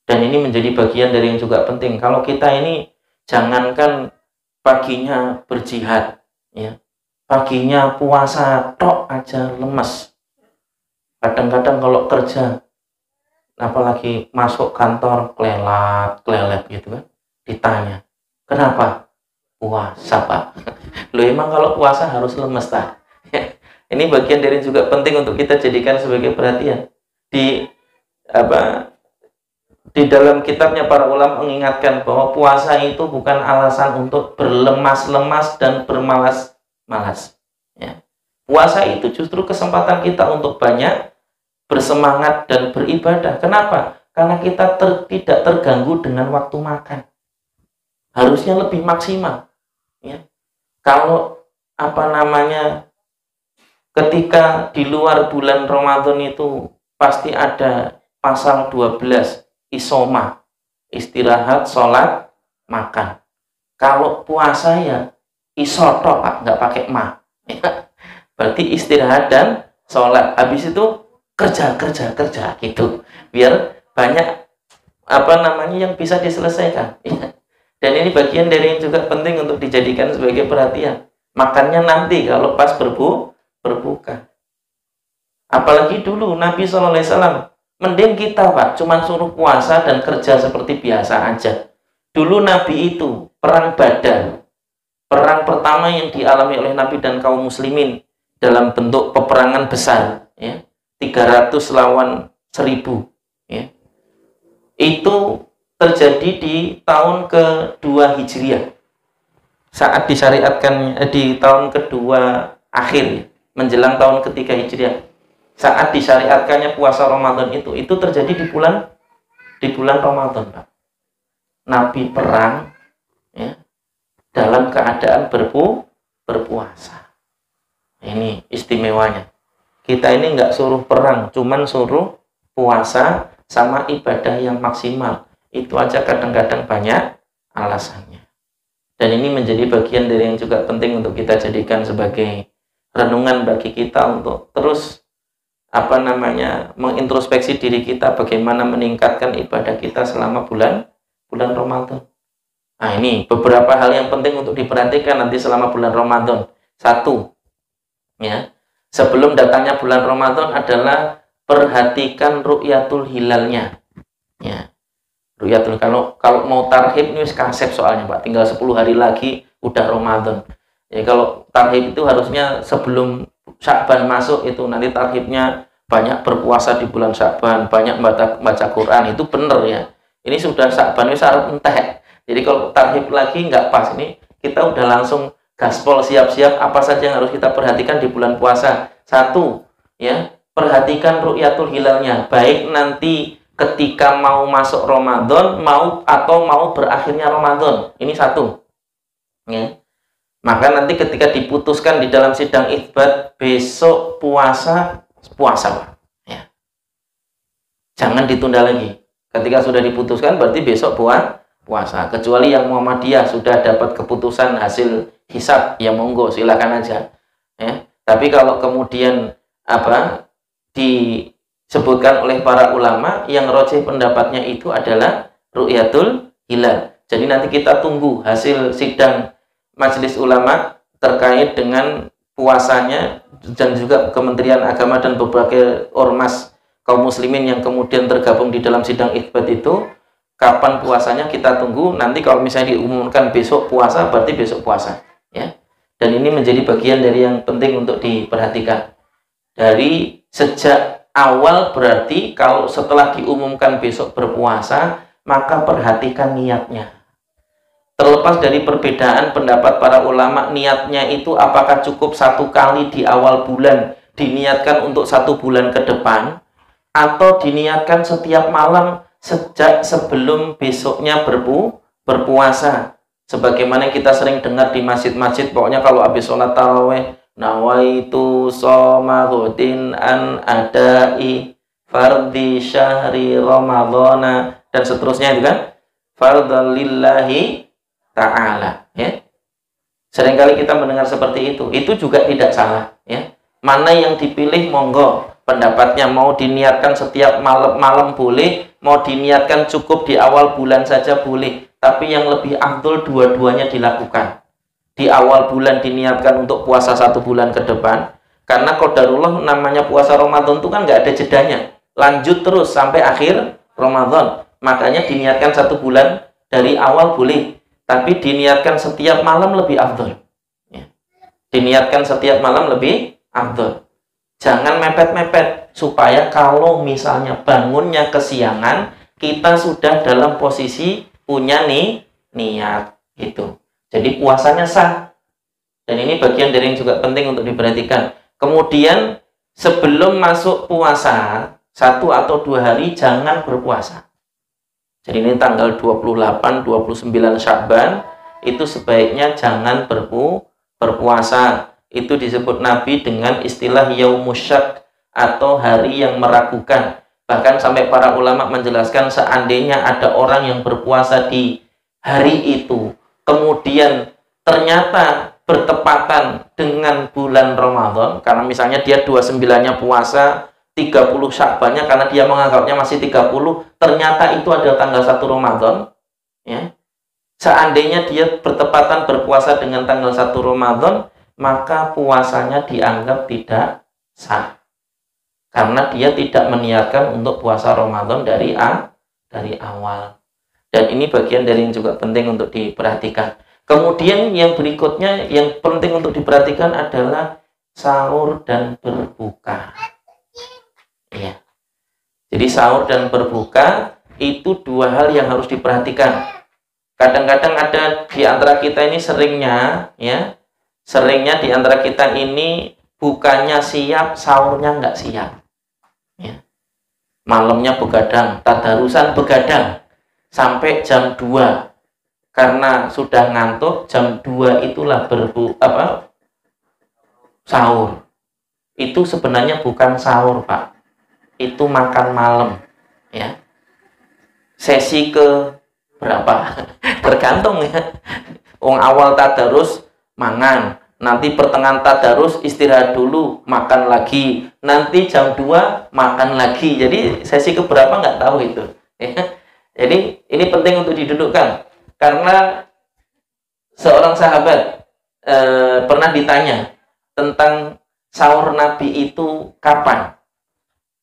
Dan ini menjadi bagian dari yang juga penting. Kalau kita ini jangankan paginya berjihad, ya. Paginya puasa tok aja lemes. Kadang-kadang kalau kerja, apalagi masuk kantor klelet gitu kan, ditanya, "Kenapa?" "Puasa, Pak." Loh, emang kalau puasa harus lemes, tak? Ini bagian dari juga penting untuk kita jadikan sebagai perhatian. Di dalam kitabnya para ulama mengingatkan bahwa puasa itu bukan alasan untuk berlemas-lemas dan bermalas-malas. Ya. Puasa itu justru kesempatan kita untuk banyak bersemangat dan beribadah. Kenapa? Karena kita tidak terganggu dengan waktu makan. Harusnya lebih maksimal. Ya. Kalau ketika di luar bulan Ramadan itu pasti ada pasal 12 isoma, istirahat, sholat, makan. Kalau puasa ya isoto, Pak, nggak pakai ma. Berarti istirahat dan sholat. Habis itu kerja gitu. Biar banyak yang bisa diselesaikan. Dan ini bagian dari yang juga penting untuk dijadikan sebagai perhatian. Makannya nanti kalau pas berbuka. Apalagi dulu Nabi SAW, mending kita, Pak, cuma suruh puasa dan kerja seperti biasa aja. Dulu Nabi itu perang Badar, perang pertama yang dialami oleh Nabi dan kaum muslimin dalam bentuk peperangan besar, ya, 300 lawan 1000, ya, itu terjadi di tahun kedua Hijriah, saat disyariatkan di tahun kedua akhir, ya, menjelang tahun ketiga Hijriah, saat disyariatkannya puasa Ramadan itu terjadi di bulan Ramadan, Pak. Nabi perang, ya, dalam keadaan berpuasa. Ini istimewanya. Kita ini nggak suruh perang, cuman suruh puasa sama ibadah yang maksimal. Itu aja kadang-kadang banyak alasannya. Dan ini menjadi bagian dari yang juga penting untuk kita jadikan sebagai renungan bagi kita untuk terus mengintrospeksi diri kita bagaimana meningkatkan ibadah kita selama bulan Ramadan. Nah, ini beberapa hal yang penting untuk diperhatikan nanti selama bulan Ramadan. Satu, ya, sebelum datangnya bulan Ramadan adalah perhatikan ru'yatul hilalnya. Ya. Ru'yatul, kalau mau tarhib ini kasep soalnya, Pak. Tinggal 10 hari lagi udah Ramadan. Ya, kalau tarhib itu harusnya sebelum Sya'ban masuk itu, nanti tarhibnya banyak berpuasa di bulan Sya'ban, banyak baca Quran, itu bener ya. Ini sudah Sya'ban ini syarat entek. Jadi kalau tarhib lagi nggak pas, ini kita udah langsung gaspol siap-siap apa saja yang harus kita perhatikan di bulan puasa. Satu, ya, perhatikan ru'yatul hilalnya, baik nanti ketika mau masuk Ramadan mau berakhirnya Ramadan. Ini satu, ya. Maka nanti ketika diputuskan di dalam sidang itsbat besok puasa, Pak, ya. Jangan ditunda lagi. Ketika sudah diputuskan berarti besok puasa. Kecuali yang Muhammadiyah sudah dapat keputusan hasil hisab, ya monggo silakan aja, ya. Tapi kalau kemudian disebutkan oleh para ulama yang rajih pendapatnya itu adalah ru'yatul hilal. Jadi nanti kita tunggu hasil sidang Majelis Ulama terkait dengan puasanya, dan juga Kementerian Agama dan berbagai ormas kaum muslimin yang kemudian tergabung di dalam sidang itsbat itu, kapan puasanya kita tunggu. Nanti kalau misalnya diumumkan besok puasa, berarti besok puasa, ya. Dan ini menjadi bagian dari yang penting untuk diperhatikan. Dari sejak awal berarti kalau setelah diumumkan besok berpuasa, maka perhatikan niatnya. Terlepas dari perbedaan pendapat para ulama, niatnya itu apakah cukup satu kali di awal bulan, diniatkan untuk 1 bulan ke depan, atau diniatkan setiap malam sejak sebelum besoknya berpuasa. Sebagaimana kita sering dengar di masjid-masjid, pokoknya kalau habis sholat taraweh, nawaitu shoma ghadin an adai fardhi syahri ramadhana, dan seterusnya itu kan, fardhan lillahi ta'ala, ya. Seringkali kita mendengar seperti itu juga tidak salah, ya. Mana yang dipilih monggo pendapatnya, mau diniatkan setiap malam boleh, mau diniatkan cukup di awal bulan saja boleh, tapi yang lebih afdol dua-duanya dilakukan. Di awal bulan diniatkan untuk puasa 1 bulan ke depan, karena qadarullah namanya puasa Ramadan itu kan nggak ada jedanya, lanjut terus sampai akhir Ramadan. Makanya diniatkan 1 bulan dari awal boleh, tapi diniatkan setiap malam lebih afdol, ya. Diniatkan setiap malam lebih afdol. Jangan mepet-mepet, supaya kalau misalnya bangunnya kesiangan, kita sudah dalam posisi punya niat gitu. Jadi puasanya sah. Dan ini bagian dari yang juga penting untuk diperhatikan. Kemudian sebelum masuk puasa 1 atau 2 hari jangan berpuasa. Jadi ini tanggal 28, 29 Sya'ban itu sebaiknya jangan berpuasa. Itu disebut Nabi dengan istilah yaumusyak atau hari yang meragukan. Bahkan sampai para ulama menjelaskan, seandainya ada orang yang berpuasa di hari itu, kemudian ternyata bertepatan dengan bulan Ramadan, karena misalnya dia 29-nya puasa, 30 Sya'bannya karena dia menganggapnya masih 30, ternyata itu adalah tanggal 1 Ramadan, ya. Seandainya dia bertepatan berpuasa dengan tanggal 1 Ramadan, maka puasanya dianggap tidak sah, karena dia tidak meniatkan untuk puasa Ramadan dari awal. Dan ini bagian dari yang juga penting untuk diperhatikan. Kemudian yang berikutnya yang penting untuk diperhatikan adalah sahur dan berbuka. Ya. Jadi sahur dan berbuka itu dua hal yang harus diperhatikan. Kadang-kadang ada di antara kita ini seringnya di antara kita ini bukanya siap, sahurnya nggak siap. Ya. Malamnya begadang, tadarusan begadang sampai jam 2. Karena sudah ngantuk, jam 2 itulah sahur. Itu sebenarnya bukan sahur, Pak. Itu makan malam, ya. Sesi ke berapa? Tergantung ya. Awal tadarus mangan, nanti pertengahan tadarus istirahat dulu, makan lagi, nanti jam 2 makan lagi. Jadi sesi ke berapa nggak tahu itu, ya. Jadi ini penting untuk didudukkan karena seorang sahabat pernah ditanya tentang sahur Nabi itu kapan.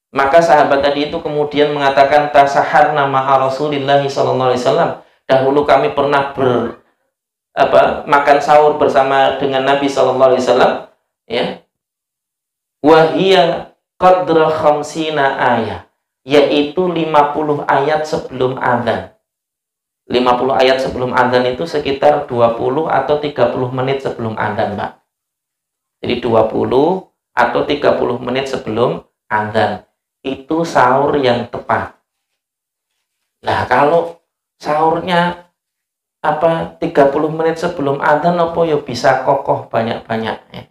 Maka sahabat tadi itu kemudian mengatakan tasahar nama Rasulullah SAW. Dahulu kami pernah makan sahur bersama dengan Nabi SAW, ya. Wahia qadra khamsina ayat, yaitu 50 ayat sebelum adzan. 50 ayat sebelum adzan itu sekitar 20 atau 30 menit sebelum adzan, Pak. Jadi 20 atau 30 menit sebelum adzan. Itu sahur yang tepat. Nah, kalau sahurnya 30 menit sebelum adzan apa ya bisa kokoh banyak-banyak, ya.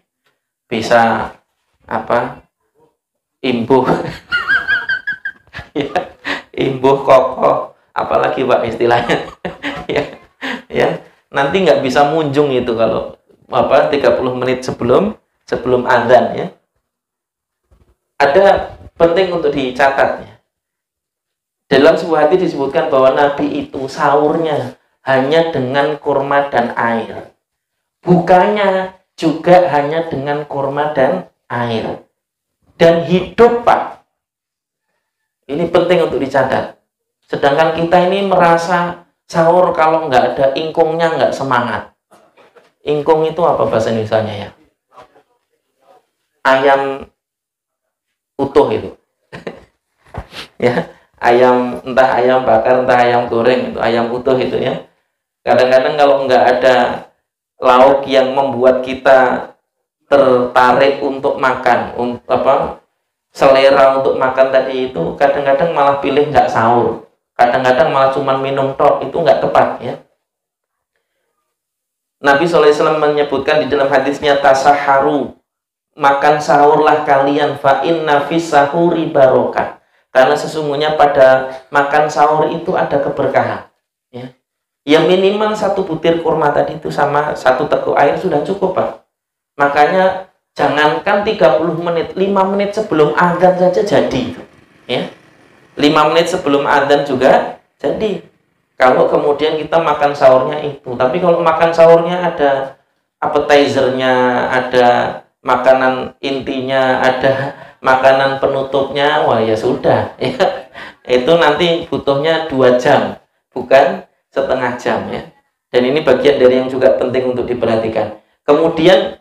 Bisa imbuh ya, imbuh kokoh, apalagi Pak istilahnya ya. Nanti nggak bisa munjung itu kalau 30 menit sebelum adzan, ya. Ada penting untuk dicatat, ya. Dalam sebuah hadis disebutkan bahwa Nabi itu sahurnya hanya dengan kurma dan air. Bukanya juga hanya dengan kurma dan air. Dan hidup, Pak. Ini penting untuk dicatat. Sedangkan kita ini merasa sahur kalau nggak ada ingkungnya nggak semangat. Ingkung itu apa bahasa Indonesianya, ya? Ayam utuh itu. Ya, entah ayam bakar, entah ayam goreng, itu ayam utuh itu, ya. Kadang-kadang kalau nggak ada lauk yang membuat kita tertarik untuk makan, selera untuk makan tadi itu, kadang-kadang malah pilih nggak sahur, kadang-kadang malah cuma minum tok, itu nggak tepat, ya. Nabi SAW menyebutkan di dalam hadisnya tasaharu, makan sahurlah kalian, fa inna fis sahuri barokah, karena sesungguhnya pada makan sahur itu ada keberkahan, ya. Yang minimal 1 butir kurma tadi itu sama 1 teguk air sudah cukup, Pak. Makanya jangankan 30 menit, 5 menit sebelum adzan saja jadi, ya. 5 menit sebelum adzan juga jadi. Kalau kemudian kita makan sahurnya itu, tapi kalau makan sahurnya ada appetizernya, ada makanan intinya, ada makanan penutupnya, wah ya sudah, ya. Itu nanti butuhnya 2 jam, bukan setengah jam, ya. Dan ini bagian dari yang juga penting untuk diperhatikan. Kemudian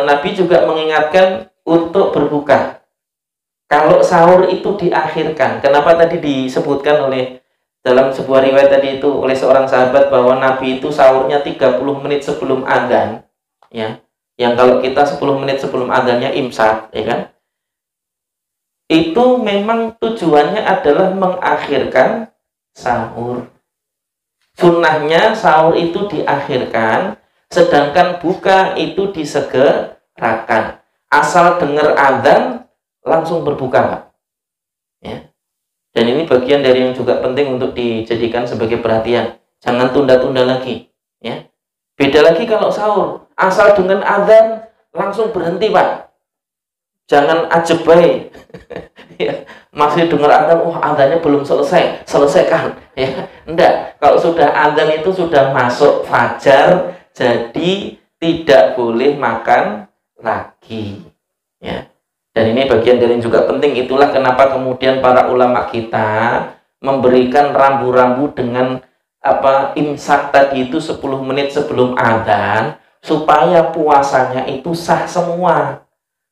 Nabi juga mengingatkan untuk berbuka. Kalau sahur itu diakhirkan, kenapa tadi disebutkan dalam sebuah riwayat tadi itu oleh seorang sahabat bahwa Nabi itu sahurnya 30 menit sebelum adzan, ya. Yang kalau kita 10 menit sebelum adzannya imsak, ya kan? Itu memang tujuannya adalah mengakhirkan sahur. Sunnahnya sahur itu diakhirkan, sedangkan buka itu disegerakan. Asal dengar adzan langsung berbuka, Pak. Ya. Dan ini bagian dari yang juga penting untuk dijadikan sebagai perhatian. Jangan tunda-tunda lagi, ya. Beda lagi kalau sahur, asal dengan adzan langsung berhenti, Pak. Jangan ajeb bae. Ya, masih dengar adzan, adzannya belum selesaikan, ya. Enggak, kalau sudah adzan itu sudah masuk fajar, jadi tidak boleh makan lagi, ya. Dan ini bagian dari yang juga penting. Itulah kenapa kemudian para ulama kita memberikan rambu-rambu dengan imsak tadi itu 10 menit sebelum adzan supaya puasanya itu sah semua.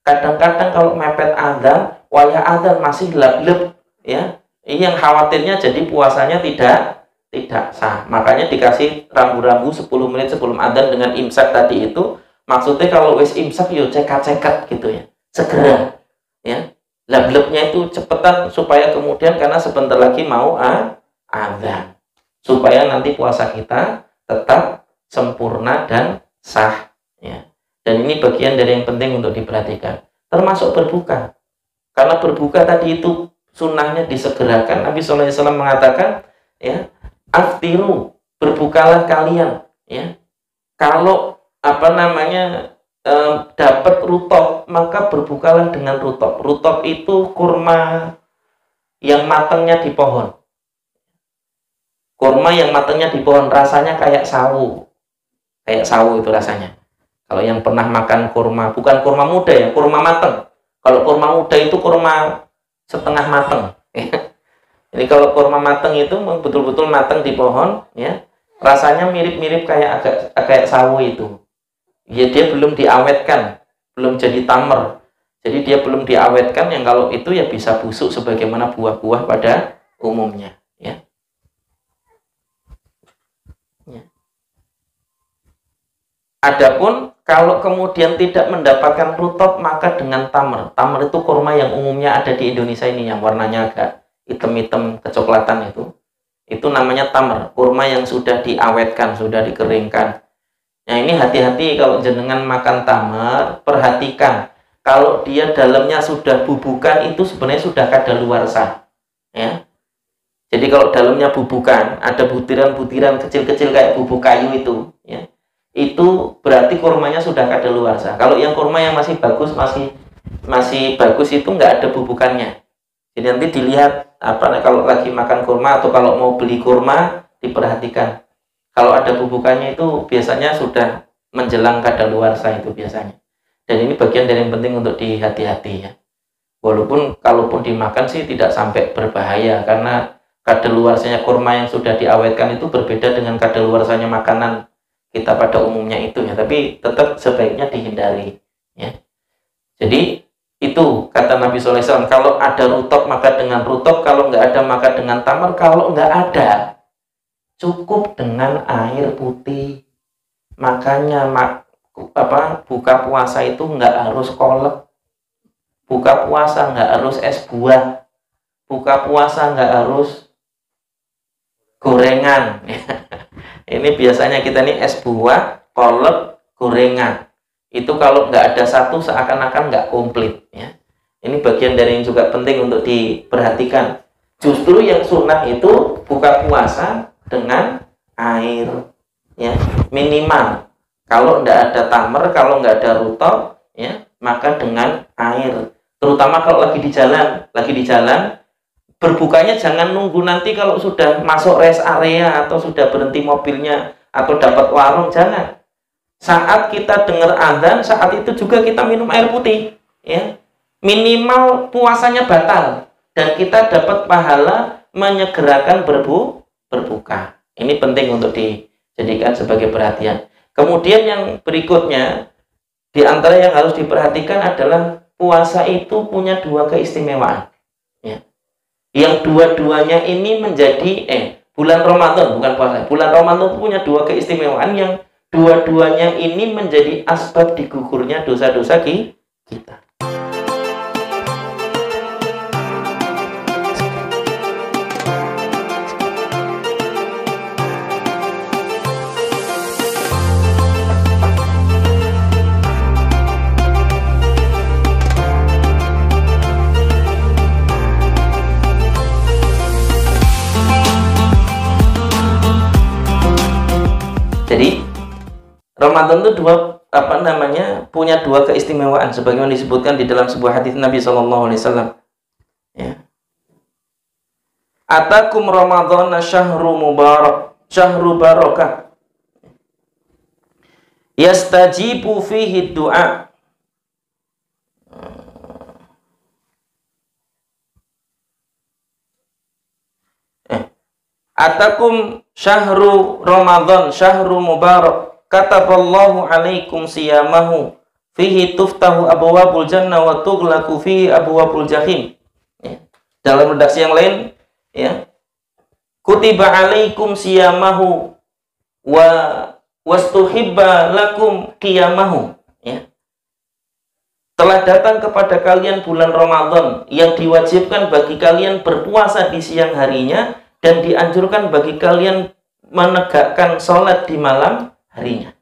Kadang-kadang kalau mepet adzan, wayah adzan masih lab-leb, ya. Ini yang khawatirnya jadi puasanya tidak sah. Makanya dikasih rambu-rambu 10 menit sebelum adzan dengan imsak tadi itu. Maksudnya kalau wis imsak yo cekat-cekat gitu ya. Segera, ya. Lab-lebnya itu cepetan supaya kemudian karena sebentar lagi mau adzan. Supaya nanti puasa kita tetap sempurna dan sah, ya. Dan ini bagian dari yang penting untuk diperhatikan, termasuk berbuka. Karena berbuka tadi itu sunnahnya disegerakan. Nabi SAW mengatakan, ya, aftiru, berbukalah kalian, ya. Kalau dapat rutop, maka berbukalah dengan rutop. Rutop itu kurma yang matangnya di pohon. Kurma yang matangnya di pohon, rasanya kayak sawu. Kayak sawu itu rasanya. Kalau yang pernah makan kurma, bukan kurma muda ya, kurma matang. Kalau kurma muda itu kurma setengah matang. Jadi kalau kurma matang itu betul-betul matang di pohon, ya, rasanya mirip-mirip kayak sawu itu. Ya, dia belum diawetkan, belum jadi tamer. Jadi dia belum diawetkan, yang kalau itu ya bisa busuk sebagaimana buah-buah pada umumnya, ya. Adapun kalau kemudian tidak mendapatkan rutop, maka dengan tamer. Tamer itu kurma yang umumnya ada di Indonesia ini, yang warnanya agak hitam-hitam kecoklatan itu. Itu namanya tamer, kurma yang sudah diawetkan, sudah dikeringkan. Nah, ini hati-hati kalau jenengan makan tamer, perhatikan. Kalau dia dalamnya sudah bubukan, itu sebenarnya sudah kadaluarsa, ya. Jadi kalau dalamnya bubukan, ada butiran-butiran kecil-kecil kayak bubuk kayu itu, ya, itu berarti kurmanya sudah kadaluarsa. Kalau yang kurma yang masih bagus, masih bagus itu nggak ada bubukannya. Jadi nanti dilihat kalau lagi makan kurma atau kalau mau beli kurma, diperhatikan. Kalau ada bubukannya itu biasanya sudah menjelang kadaluarsa itu biasanya. Dan ini bagian dari yang penting untuk dihati-hati, ya. Walaupun kalaupun dimakan sih tidak sampai berbahaya, karena kadaluarsanya kurma yang sudah diawetkan itu berbeda dengan kadaluarsanya makanan kita pada umumnya itu, ya. Tapi tetap sebaiknya dihindari, ya. Jadi itu kata Nabi SAW, kalau ada rutop maka dengan rutop, kalau nggak ada maka dengan tamar, kalau nggak ada cukup dengan air putih. Makanya buka puasa itu nggak harus kolak, buka puasa nggak harus es buah, buka puasa nggak harus gorengan. Ini biasanya kita nih es buah, kolak, gorengan. Itu kalau nggak ada satu seakan-akan nggak komplit, ya. Ini bagian dari yang juga penting untuk diperhatikan. Justru yang sunnah itu buka puasa dengan air, ya, minimal. Kalau nggak ada tamer, kalau nggak ada rutop, ya, maka dengan air. Terutama kalau lagi di jalan, berbukanya jangan nunggu nanti kalau sudah masuk rest area atau sudah berhenti mobilnya atau dapat warung, jangan. Saat kita dengar adzan, saat itu juga kita minum air putih, ya. Minimal puasanya batal dan kita dapat pahala menyegerakan berbuka. Ini penting untuk dijadikan sebagai perhatian. Kemudian yang berikutnya, di antara yang harus diperhatikan adalah puasa itu punya dua keistimewaan, ya. Yang dua-duanya ini menjadi bulan Ramadan, bukan puasa. Bulan Ramadan itu punya dua keistimewaan yang dua-duanya ini menjadi asbab digugurnya dosa-dosa kita. Jadi Ramadan itu punya dua keistimewaan sebagaimana disebutkan di dalam sebuah hadis Nabi SAW, ya. Atakum Ramadan syahru mubarak, syahru barakah, yastajibu fihi du'a. atakum syahru Ramadan syahru mubarak kataballahu alaikum siyamahu fihi tuftahu abwabul jannah wa tughlaqu fihi abwabul jahim. Ya. Dalam redaksi yang lain, ya, kutiba alaikum siyamahu wa wastuhibba lakum qiyamahu. Ya. Telah datang kepada kalian bulan Ramadan yang diwajibkan bagi kalian berpuasa di siang harinya dan dianjurkan bagi kalian menegakkan sholat di malam harinya.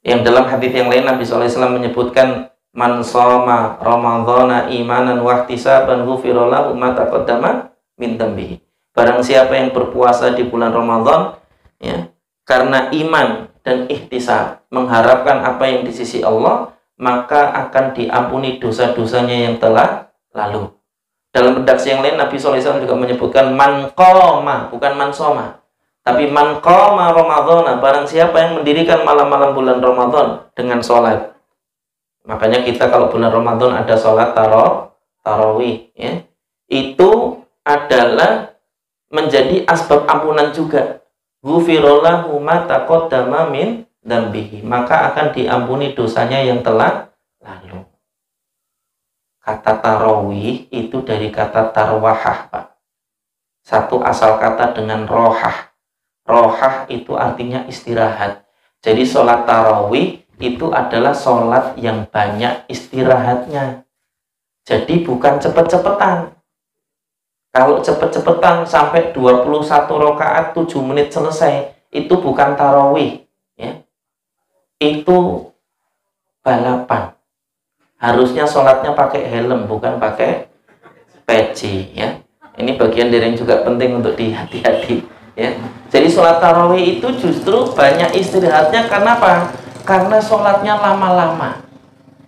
Yang dalam hadis yang lain Nabi SAW menyebutkan man shoma ramadhana imanan wa ihtisaban ghufira lahu ma taqaddama min dhanbihi. Barang siapa yang berpuasa di bulan Ramadan, ya, karena iman dan ihtisab, mengharapkan apa yang di sisi Allah, maka akan diampuni dosa-dosanya yang telah lalu. Dalam redaksi yang lain Nabi SAW juga menyebutkan man qoma, bukan man soma, tapi man qoma ramadhana, barang siapa yang mendirikan malam-malam bulan Ramadan dengan sholat. Makanya kita kalau bulan Ramadan ada sholat tarawih, ya, itu adalah menjadi asbab ampunan juga. Ghufirallahu ma taqaddama min dzambihi, maka akan diampuni dosanya yang telah lalu. Kata tarawih itu dari kata tarwahah, Pak. Satu asal kata dengan rohah. Rohah itu artinya istirahat. Jadi sholat tarawih itu adalah sholat yang banyak istirahatnya. Jadi bukan cepet-cepetan. Kalau cepet-cepetan sampai 21 rakaat 7 menit selesai, itu bukan tarawih, ya. Itu balapan. Harusnya sholatnya pakai helm, bukan pakai peci, ya. Ini bagian dari yang juga penting untuk dihati-hati, ya. Jadi sholat tarawih itu justru banyak istirahatnya. Karena apa? Karena sholatnya lama-lama,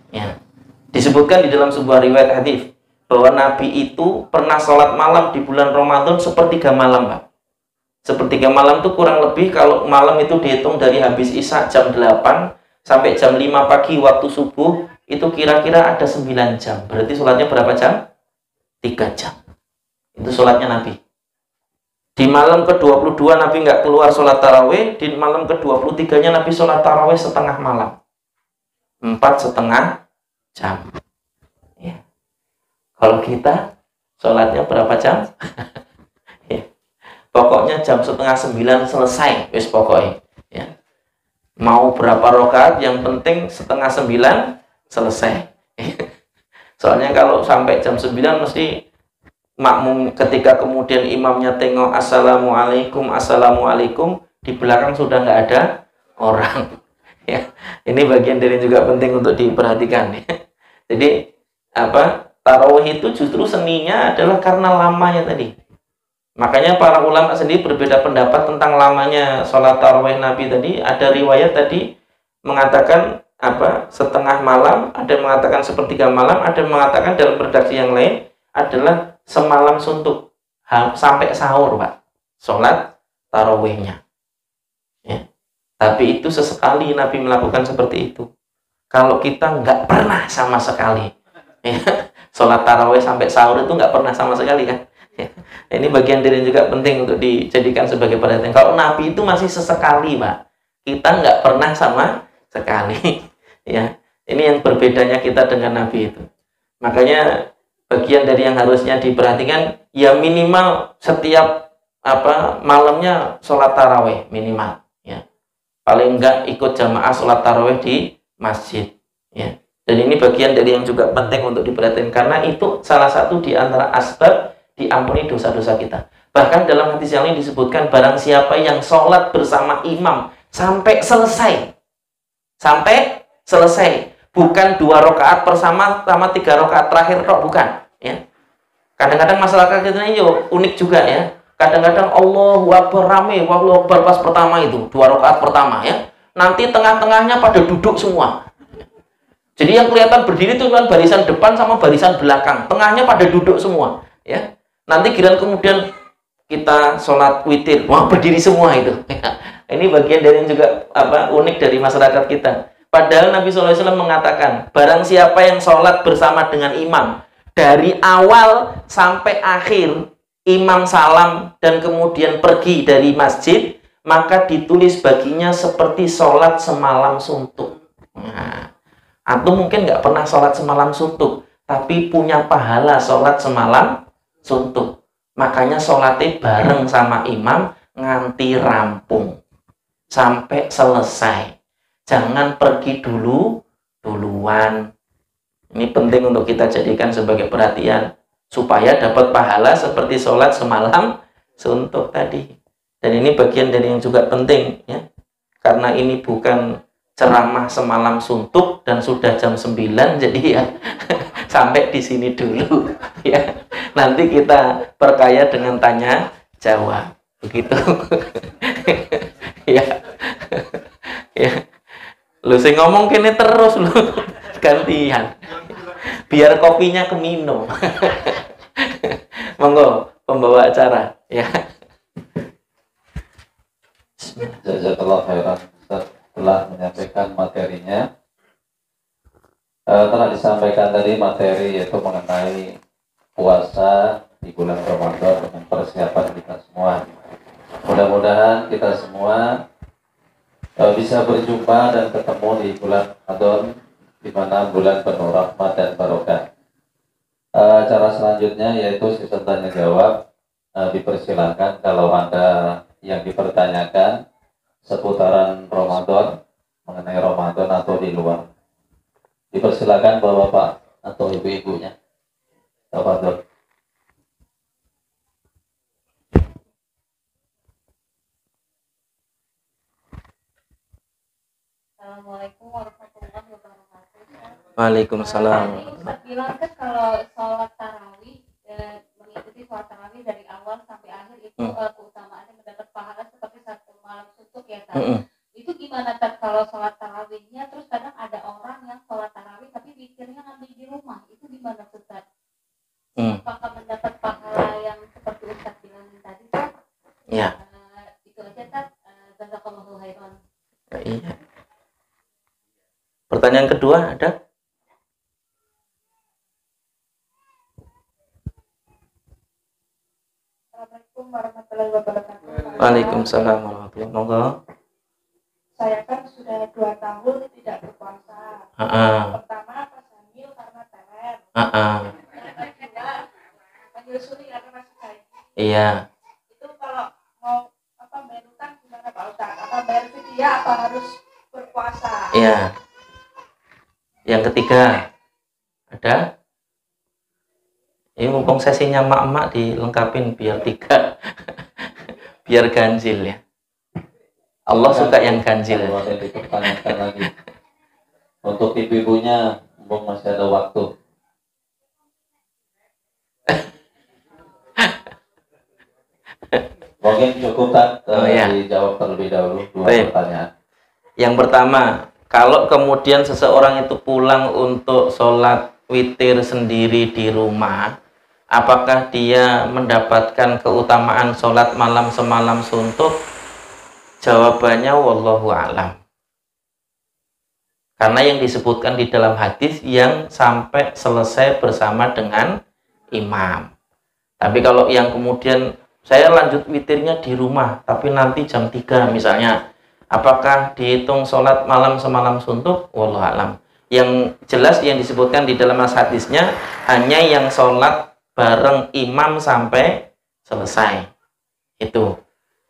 ya. Disebutkan di dalam sebuah riwayat hadis bahwa Nabi itu pernah sholat malam di bulan Ramadan sepertiga malam, Pak. Sepertiga malam itu kurang lebih, kalau malam itu dihitung dari habis Isya jam 8 sampai jam 5 pagi waktu subuh, itu kira-kira ada 9 jam. Berarti sholatnya berapa jam? 3 jam. Itu sholatnya Nabi. Di malam ke-22 Nabi nggak keluar sholat tarawih. Di malam ke-23-nya Nabi sholat tarawih setengah malam. 4,5 jam. Ya. Kalau kita sholatnya berapa jam? Ya. Pokoknya jam 8:30 selesai. Wis pokoknya. Ya. Mau berapa rakaat, yang penting 8:30 selesai. Soalnya kalau sampai jam 9 mesti makmum, ketika kemudian imamnya tengok assalamualaikum, assalamualaikum, di belakang sudah nggak ada orang. Ya, ini bagian dari juga penting untuk diperhatikan. Ya. Jadi apa, tarawih itu justru seninya adalah karena lamanya tadi. Makanya para ulama sendiri berbeda pendapat tentang lamanya sholat tarawih Nabi tadi. Ada riwayat tadi mengatakan apa, setengah malam, ada yang mengatakan sepertiga malam, ada yang mengatakan dalam redaksi yang lain adalah semalam suntuk, sampai sahur, Pak, sholat tarawihnya. Ya. Tapi itu sesekali Nabi melakukan seperti itu. Kalau kita nggak pernah sama sekali, ya, sholat tarawih sampai sahur itu nggak pernah sama sekali, kan? Ya. Ini bagian dari yang juga penting untuk dijadikan sebagai perhatian. Kalau Nabi itu masih sesekali, Pak, kita nggak pernah sama sekali. Ya, ini yang berbedanya kita dengan Nabi itu. Makanya bagian dari yang harusnya diperhatikan, ya minimal setiap apa malamnya sholat tarawih minimal, ya. Paling enggak ikut jamaah sholat tarawih di masjid, ya. Dan ini bagian dari yang juga penting untuk diperhatikan, karena itu salah satu di antara asbab diampuni dosa-dosa kita. Bahkan dalam hadis yang lain disebutkan, barang siapa yang sholat bersama imam sampai selesai, bukan 2 rakaat bersama sama 3 rakaat terakhir kok, bukan, ya. Kadang-kadang masyarakat kita ini unik juga, ya. Kadang-kadang Allahu Akbar rame, Allahu Akbar pas pertama itu 2 rakaat pertama, ya. Nanti tengah-tengahnya pada duduk semua. Jadi yang kelihatan berdiri itu cuma barisan depan sama barisan belakang, tengahnya pada duduk semua, ya. Nanti kira kemudian kita sholat witir, wah berdiri semua itu. Ini bagian dari yang juga apa unik dari masyarakat kita. Padahal Nabi SAW mengatakan, barang siapa yang sholat bersama dengan imam dari awal sampai akhir imam salam dan kemudian pergi dari masjid, maka ditulis baginya seperti sholat semalam suntuk. Nah, atau mungkin nggak pernah sholat semalam suntuk, tapi punya pahala sholat semalam suntuk. Makanya sholatnya bareng sama imam nganti rampung sampai selesai. Jangan pergi duluan. Ini penting untuk kita jadikan sebagai perhatian supaya dapat pahala seperti sholat semalam suntuk tadi. Dan ini bagian dari yang juga penting ya. Karena ini bukan ceramah semalam suntuk dan sudah jam 9, jadi ya sampai di sini dulu ya. Nanti kita perkaya dengan tanya jawab. Begitu. Ya. Ya. Lu sing ngomong kene terus lu gantian. Biar kopinya keminum. Monggo pembawa acara ya. Jazakallah khairan, Ustaz telah menyampaikan materinya. Telah disampaikan tadi materi yaitu mengenai puasa di bulan Ramadan dengan persiapan kita semua. Mudah-mudahan kita semua bisa berjumpa dan ketemu di bulan Ramadan, di mana bulan penuh rahmat dan barokah. Cara selanjutnya yaitu sistem tanya jawab. Dipersilakan kalau ada yang dipertanyakan seputaran Ramadan, mengenai Ramadan atau di luar. Dipersilakan bapak-bapak atau ibu-ibunya. Tafadhol. Assalamualaikum warahmatullahi wabarakatuh. Waalaikumsalam. Tadi Ustaz bilang kan kalau sholat tarawih, mengikuti sholat tarawih dari awal sampai akhir itu keutamaannya mendapat pahala seperti satu malam suntuk ya kan? Itu gimana Tad kalau sholat tarawihnya? Terus kadang ada orang yang sholat tarawih tapi witirnya ngambil di rumah, itu gimana Ustaz? Apakah mendapat pahala yang seperti Ustaz bilang tadi Tad? Ya. Itu aja Tad. Jazakallahu khairan. Iya. Pertanyaan kedua ada? Assalamualaikum warahmatullahi wabarakatuh. Waalaikumsalam warahmatullahi wabarakatuh. Saya kan sudah 2 tahun tidak berpuasa. Pertama pas hamil karena teren. Yang kedua menyusui karena masih bayi. Iya. Itu kalau mau bayar utang gimana Pak Ustaz? Apa bayar fidyah apa harus berpuasa? Iya. Yang ketiga ada? Ini mumpung sesinya mak-mak dilengkapin biar 3. Biar ganjil ya. Allah suka yang ganjil. Kalau ada yang dipertanyakan lagi. Untuk ibu-ibunya, mumpung masih ada waktu. Mungkin cukup dijawab terlebih dahulu 2 pertanyaan. Yang pertama, kalau kemudian seseorang itu pulang untuk sholat witir sendiri di rumah, apakah dia mendapatkan keutamaan sholat malam semalam suntuk? Jawabannya wallahu a'lam. Karena yang disebutkan di dalam hadis yang sampai selesai bersama dengan imam. Tapi kalau yang kemudian saya lanjut witirnya di rumah, tapi nanti jam 3 misalnya, apakah dihitung sholat malam semalam suntuk? Wallahu a'lam. Yang jelas yang disebutkan di dalam hadisnya hanya yang sholat bareng imam sampai selesai. Itu.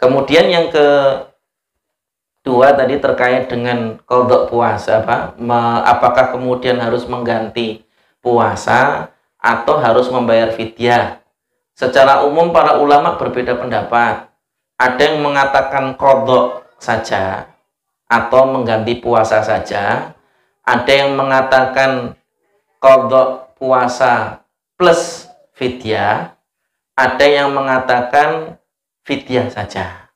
Kemudian yang kedua tadi terkait dengan qadha puasa, apakah kemudian harus mengganti puasa atau harus membayar fidyah? Secara umum para ulama berbeda pendapat. Ada yang mengatakan qadha saja atau mengganti puasa saja. Ada yang mengatakan qadha puasa plus fidyah. Ada yang mengatakan fidyah saja.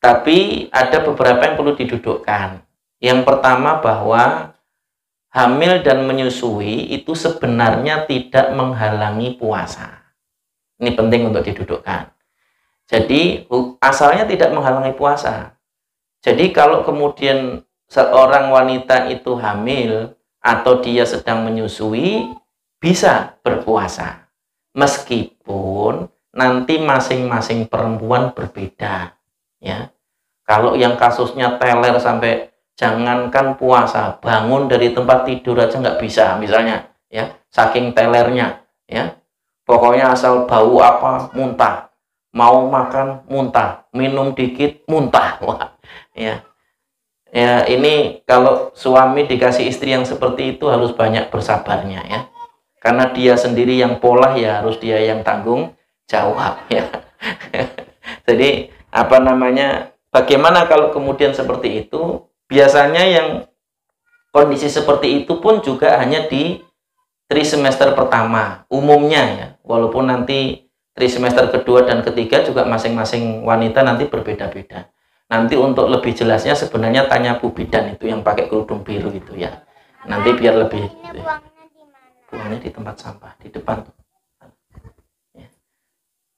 Tapi ada beberapa yang perlu didudukkan. Yang pertama bahwa hamil dan menyusui itu sebenarnya tidak menghalangi puasa. Ini penting untuk didudukkan. Jadi asalnya tidak menghalangi puasa. Jadi kalau kemudian seorang wanita itu hamil atau dia sedang menyusui, bisa berpuasa. Meskipun nanti masing-masing perempuan berbeda, ya. Kalau yang kasusnya teler sampai jangankan puasa, bangun dari tempat tidur aja nggak bisa, misalnya, ya, saking telernya, ya. Pokoknya asal bau apa muntah, mau makan muntah, minum dikit muntah, wah, ya. Ya, ini kalau suami dikasih istri yang seperti itu harus banyak bersabarnya, ya. Karena dia sendiri yang pola, ya harus dia yang tanggung jawab, ya. Jadi apa namanya, bagaimana kalau kemudian seperti itu? Biasanya yang kondisi seperti itu pun juga hanya di trimester pertama umumnya, ya. Walaupun nanti trimester kedua dan ketiga juga masing-masing wanita nanti berbeda-beda. Nanti untuk lebih jelasnya sebenarnya tanya Bu Bidan itu yang pakai kerudung biru itu, ya. Nanti biar lebih gitu, ya. Buangnya di tempat sampah di depan, ya.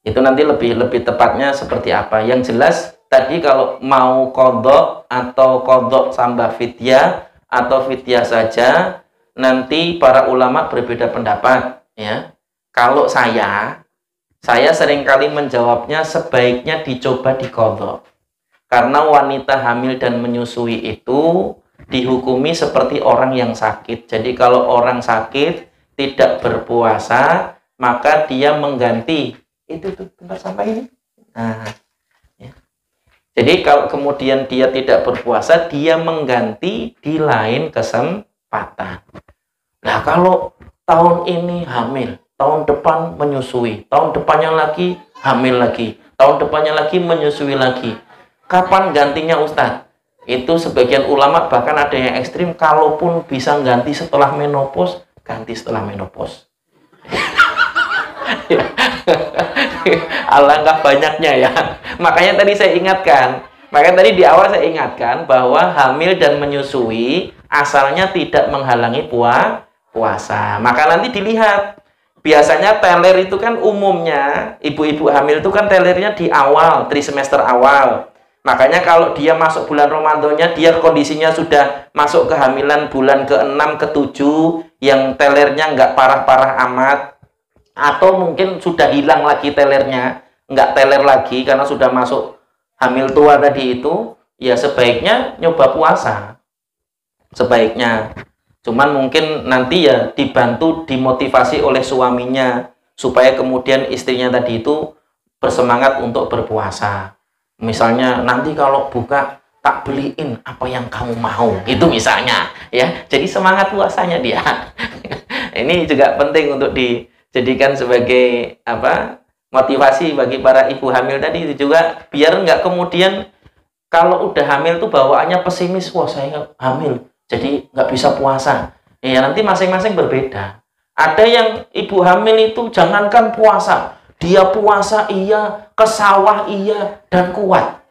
Itu nanti lebih tepatnya seperti apa. Yang jelas tadi kalau mau kodok atau kodok tambah fidyah atau fidyah saja, nanti para ulama berbeda pendapat, ya. Kalau saya seringkali menjawabnya sebaiknya dicoba dikodok. Karena wanita hamil dan menyusui itu dihukumi seperti orang yang sakit. Jadi kalau orang sakit tidak berpuasa, maka dia mengganti itu tuh tempat sampah ini. Nah, ya. Jadi kalau kemudian dia tidak berpuasa, dia mengganti di lain kesempatan. Nah, kalau tahun ini hamil, tahun depan menyusui, tahun depannya lagi hamil lagi, tahun depannya lagi menyusui lagi. Kapan gantinya Ustadz? Itu sebagian ulama bahkan ada yang ekstrim, kalaupun bisa ganti setelah menopause, ganti setelah menopause. Alangkah banyaknya, ya. Makanya tadi saya ingatkan, tadi di awal saya ingatkan bahwa hamil dan menyusui asalnya tidak menghalangi puasa. Maka nanti dilihat. Biasanya teler itu kan umumnya, ibu-ibu hamil itu kan telernya di awal, trimester awal. Makanya kalau dia masuk bulan Ramadannya, dia kondisinya sudah masuk kehamilan bulan ke-6, ke-7, yang telernya nggak parah-parah amat, atau mungkin sudah hilang lagi telernya, nggak teler lagi karena sudah masuk hamil tua tadi itu, ya sebaiknya nyoba puasa. Sebaiknya. Cuman mungkin nanti ya dibantu, dimotivasi oleh suaminya, supaya kemudian istrinya tadi itu bersemangat untuk berpuasa. Misalnya nanti kalau buka tak beliin apa yang kamu mau, itu misalnya, ya. Jadi semangat puasanya dia. Ini juga penting untuk dijadikan sebagai apa, motivasi bagi para ibu hamil tadi itu juga, biar nggak kemudian kalau udah hamil tuh bawaannya pesimis, wah saya hamil jadi nggak bisa puasa. Ya nanti masing-masing berbeda. Ada yang ibu hamil itu jangankan puasa, dia puasa iya, ke sawah iya, dan kuat.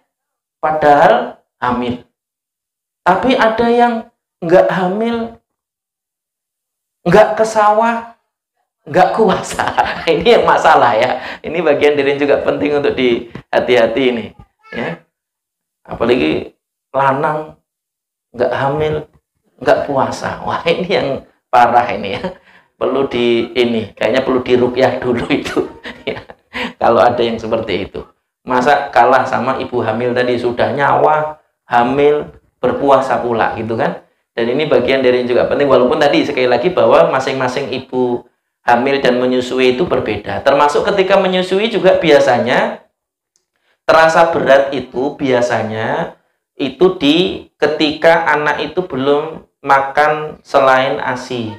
Padahal hamil. Tapi ada yang nggak hamil, nggak ke sawah, nggak puasa. Ini yang masalah, ya. Ini bagian dari juga penting untuk dihati-hati ini, ya. Apalagi lanang nggak hamil, nggak puasa. Wah, ini yang parah ini, ya. Perlu kayaknya perlu diruqyah dulu itu, ya. Kalau ada yang seperti itu, masa kalah sama ibu hamil tadi, sudah nyawa hamil berpuasa pula, gitu kan? Dan ini bagian dari yang juga penting, walaupun tadi sekali lagi bahwa masing-masing ibu hamil dan menyusui itu berbeda. Termasuk ketika menyusui juga biasanya terasa berat itu biasanya itu ketika anak itu belum makan selain ASI.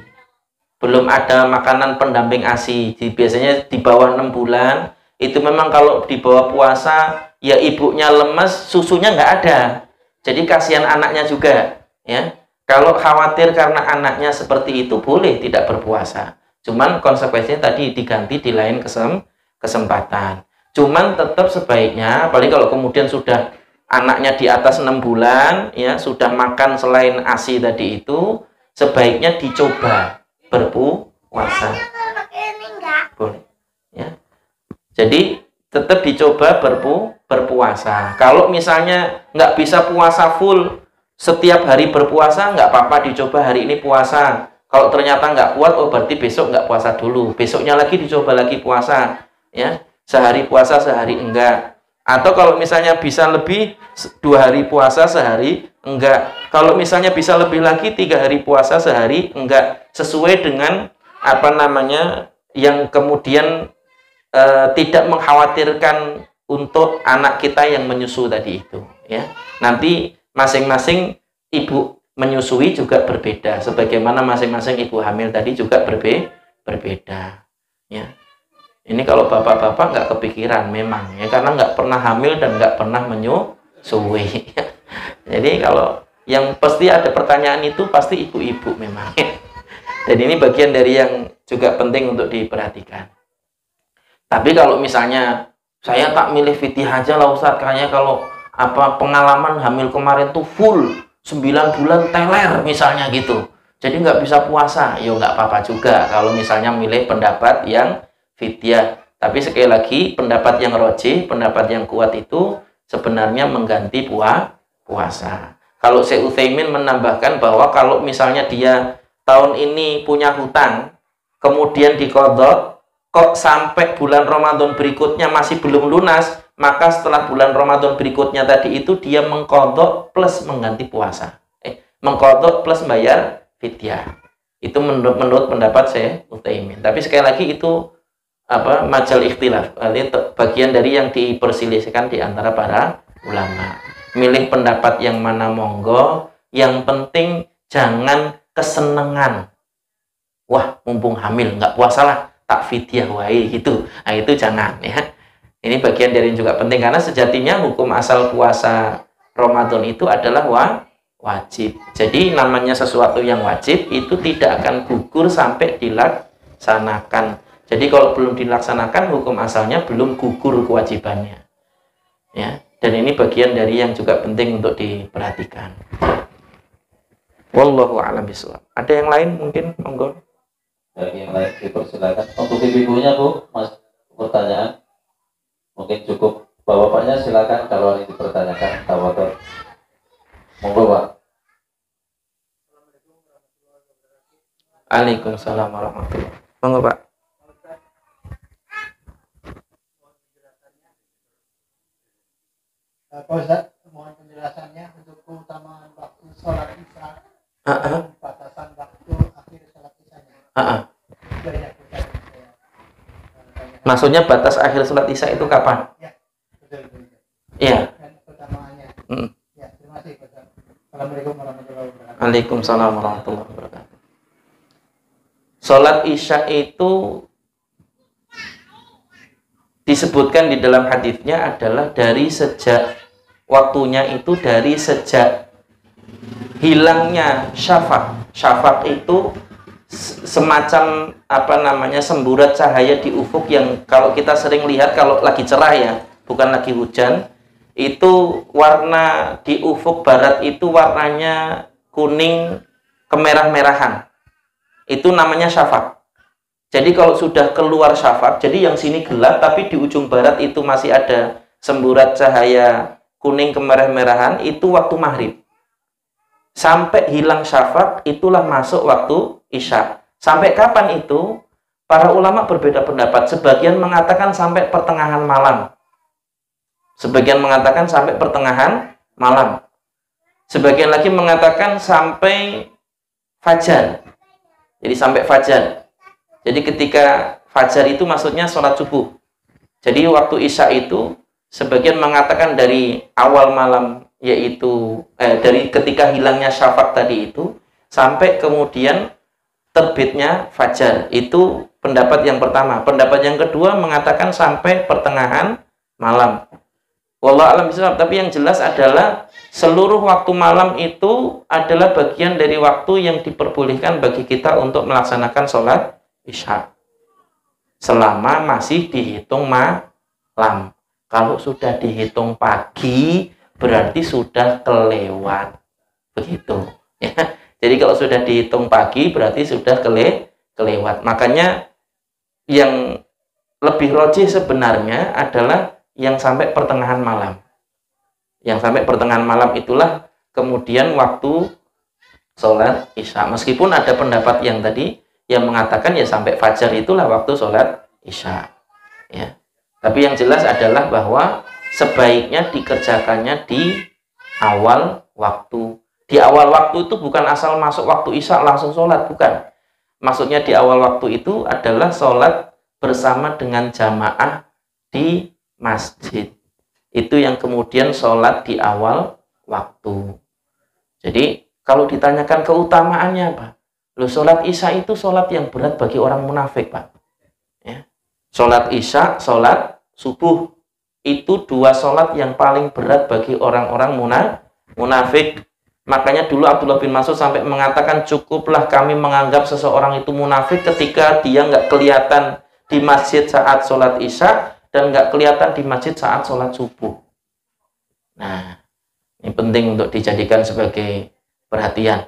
Belum ada makanan pendamping ASI. Jadi biasanya di bawah 6 bulan itu memang kalau di bawah puasa ya ibunya lemes, susunya nggak ada. Jadi kasihan anaknya juga, ya. Kalau khawatir karena anaknya seperti itu, boleh tidak berpuasa. Cuman konsekuensinya tadi diganti di lain kesempatan. Cuman tetap sebaiknya, apalagi kalau kemudian sudah anaknya di atas 6 bulan, ya sudah makan selain ASI tadi itu, sebaiknya dicoba berpuasa. Boleh, ya. Jadi tetap dicoba berpuasa. Kalau misalnya nggak bisa puasa full setiap hari berpuasa, nggak apa-apa, dicoba hari ini puasa, Kalau ternyata nggak kuat, oh berarti besok nggak puasa dulu. Besoknya lagi dicoba lagi puasa, ya. Sehari puasa, sehari enggak. Atau kalau misalnya bisa lebih, 2 hari puasa, sehari enggak. Kalau misalnya bisa lebih lagi, 3 hari puasa, sehari enggak. Sesuai dengan apa namanya yang kemudian tidak mengkhawatirkan untuk anak kita yang menyusu tadi itu, ya. Nanti masing-masing ibu menyusui juga berbeda, sebagaimana masing-masing ibu hamil tadi juga berbeda, ya. Ini kalau bapak-bapak nggak kepikiran memang, ya, karena nggak pernah hamil dan nggak pernah menyusui. Jadi kalau yang pasti ada pertanyaan itu pasti ibu-ibu memang. Dan ini bagian dari yang juga penting untuk diperhatikan. Tapi kalau misalnya saya tak milih fitih aja lah Ustadz, kayaknya kalau pengalaman hamil kemarin tuh full 9 bulan teler misalnya gitu, jadi nggak bisa puasa, ya nggak apa-apa juga kalau misalnya milih pendapat yang fidyah. Tapi sekali lagi, pendapat yang rojih, pendapat yang kuat itu sebenarnya mengganti puasa. Kalau Syekh Utsaimin menambahkan bahwa kalau misalnya dia tahun ini punya hutang, kemudian diqadha, kok sampai bulan Ramadan berikutnya masih belum lunas, maka setelah bulan Ramadan berikutnya tadi itu dia mengqadha plus mengganti puasa. Mengqadha plus bayar fidyah. Itu menurut pendapat saya Utsaimin. Tapi sekali lagi itu majal ikhtilaf. Bagian dari yang diperselisihkan di antara para ulama. Milih pendapat yang mana monggo, yang penting jangan kesenangan. Wah, mumpung hamil nggak puasa lah, tak fidyah wae gitu. Nah, itu jangan, ya. Ini bagian dari yang juga penting, karena sejatinya hukum asal puasa Ramadan itu adalah wajib. Jadi namanya sesuatu yang wajib itu tidak akan gugur sampai dilaksanakan. Jadi kalau belum dilaksanakan, hukum asalnya belum gugur kewajibannya, ya. Dan ini bagian dari yang juga penting untuk diperhatikan. Wallahu a'lam bishawab. Ada yang lain mungkin, monggo. Bagi yang lain dipersilakan. Untuk ibu-ibunya Bu, Mas, pertanyaan. Mungkin cukup. Bapak-bapaknya silakan kalau ini dipertanyakan. Tafadhol. Monggo, Pak. Waalaikumsalam warahmatullahi wabarakatuh. Monggo, Pak. Pak Ustaz, mohon penjelasannya untuk keutamaan waktu sholat isya, batasan waktu akhir sholat isyanya. Banyak saya. Maksudnya batas akhir sholat isya itu kapan? Ya, betul. Iya. Dan keutamaannya. Ya, terima kasih Pak Ustaz. Assalamualaikum warahmatullahi wabarakatuh. Waalaikumsalam warahmatullahi wabarakatuh. Sholat isya itu disebutkan di dalam hadisnya adalah dari sejak waktunya itu dari sejak hilangnya syafaq. Syafaq itu semacam semburat cahaya di ufuk yang kalau kita sering lihat kalau lagi cerah, ya, bukan lagi hujan, itu warna di ufuk barat itu warnanya kuning kemerah-merahan. Itu namanya syafaq. Jadi kalau sudah keluar syafaq, jadi yang sini gelap tapi di ujung barat itu masih ada semburat cahaya kuning kemerah-merahan, itu waktu maghrib. Sampai hilang syafaq, itulah masuk waktu isya. Sampai kapan itu? Para ulama berbeda pendapat. Sebagian mengatakan sampai pertengahan malam. Sebagian mengatakan sampai pertengahan malam. Sebagian lagi mengatakan sampai fajar. Jadi sampai fajar. Jadi ketika fajar itu maksudnya sholat subuh. Jadi waktu isya itu sebagian mengatakan dari awal malam, yaitu dari ketika hilangnya syafaq tadi itu sampai kemudian terbitnya fajar. Itu pendapat yang pertama. Pendapat yang kedua mengatakan sampai pertengahan malam. Wallahu a'lam bishawab. Tapi yang jelas adalah seluruh waktu malam itu adalah bagian dari waktu yang diperbolehkan bagi kita untuk melaksanakan sholat isya. Selama masih dihitung malam. Kalau sudah dihitung pagi, berarti sudah kelewat. Begitu. Ya. Jadi kalau sudah dihitung pagi, berarti sudah kelewat. Makanya yang lebih rojih sebenarnya adalah yang sampai pertengahan malam. Yang sampai pertengahan malam itulah kemudian waktu sholat isya. Meskipun ada pendapat yang tadi yang mengatakan ya sampai fajar itulah waktu sholat isya. Ya. Tapi yang jelas adalah bahwa sebaiknya dikerjakannya di awal waktu. Di awal waktu itu bukan asal masuk waktu isya langsung sholat, bukan. Maksudnya di awal waktu itu adalah sholat bersama dengan jamaah di masjid. Itu yang kemudian sholat di awal waktu. Jadi kalau ditanyakan keutamaannya apa? Loh, sholat isya itu sholat yang berat bagi orang munafik, Pak. Ya. Sholat isya, sholat subuh. Itu dua sholat yang paling berat bagi orang-orang munafik. Makanya dulu Abdullah bin Mas'ud sampai mengatakan, cukuplah kami menganggap seseorang itu munafik ketika dia nggak kelihatan di masjid saat sholat isya dan nggak kelihatan di masjid saat sholat subuh. Nah, ini penting untuk dijadikan sebagai perhatian.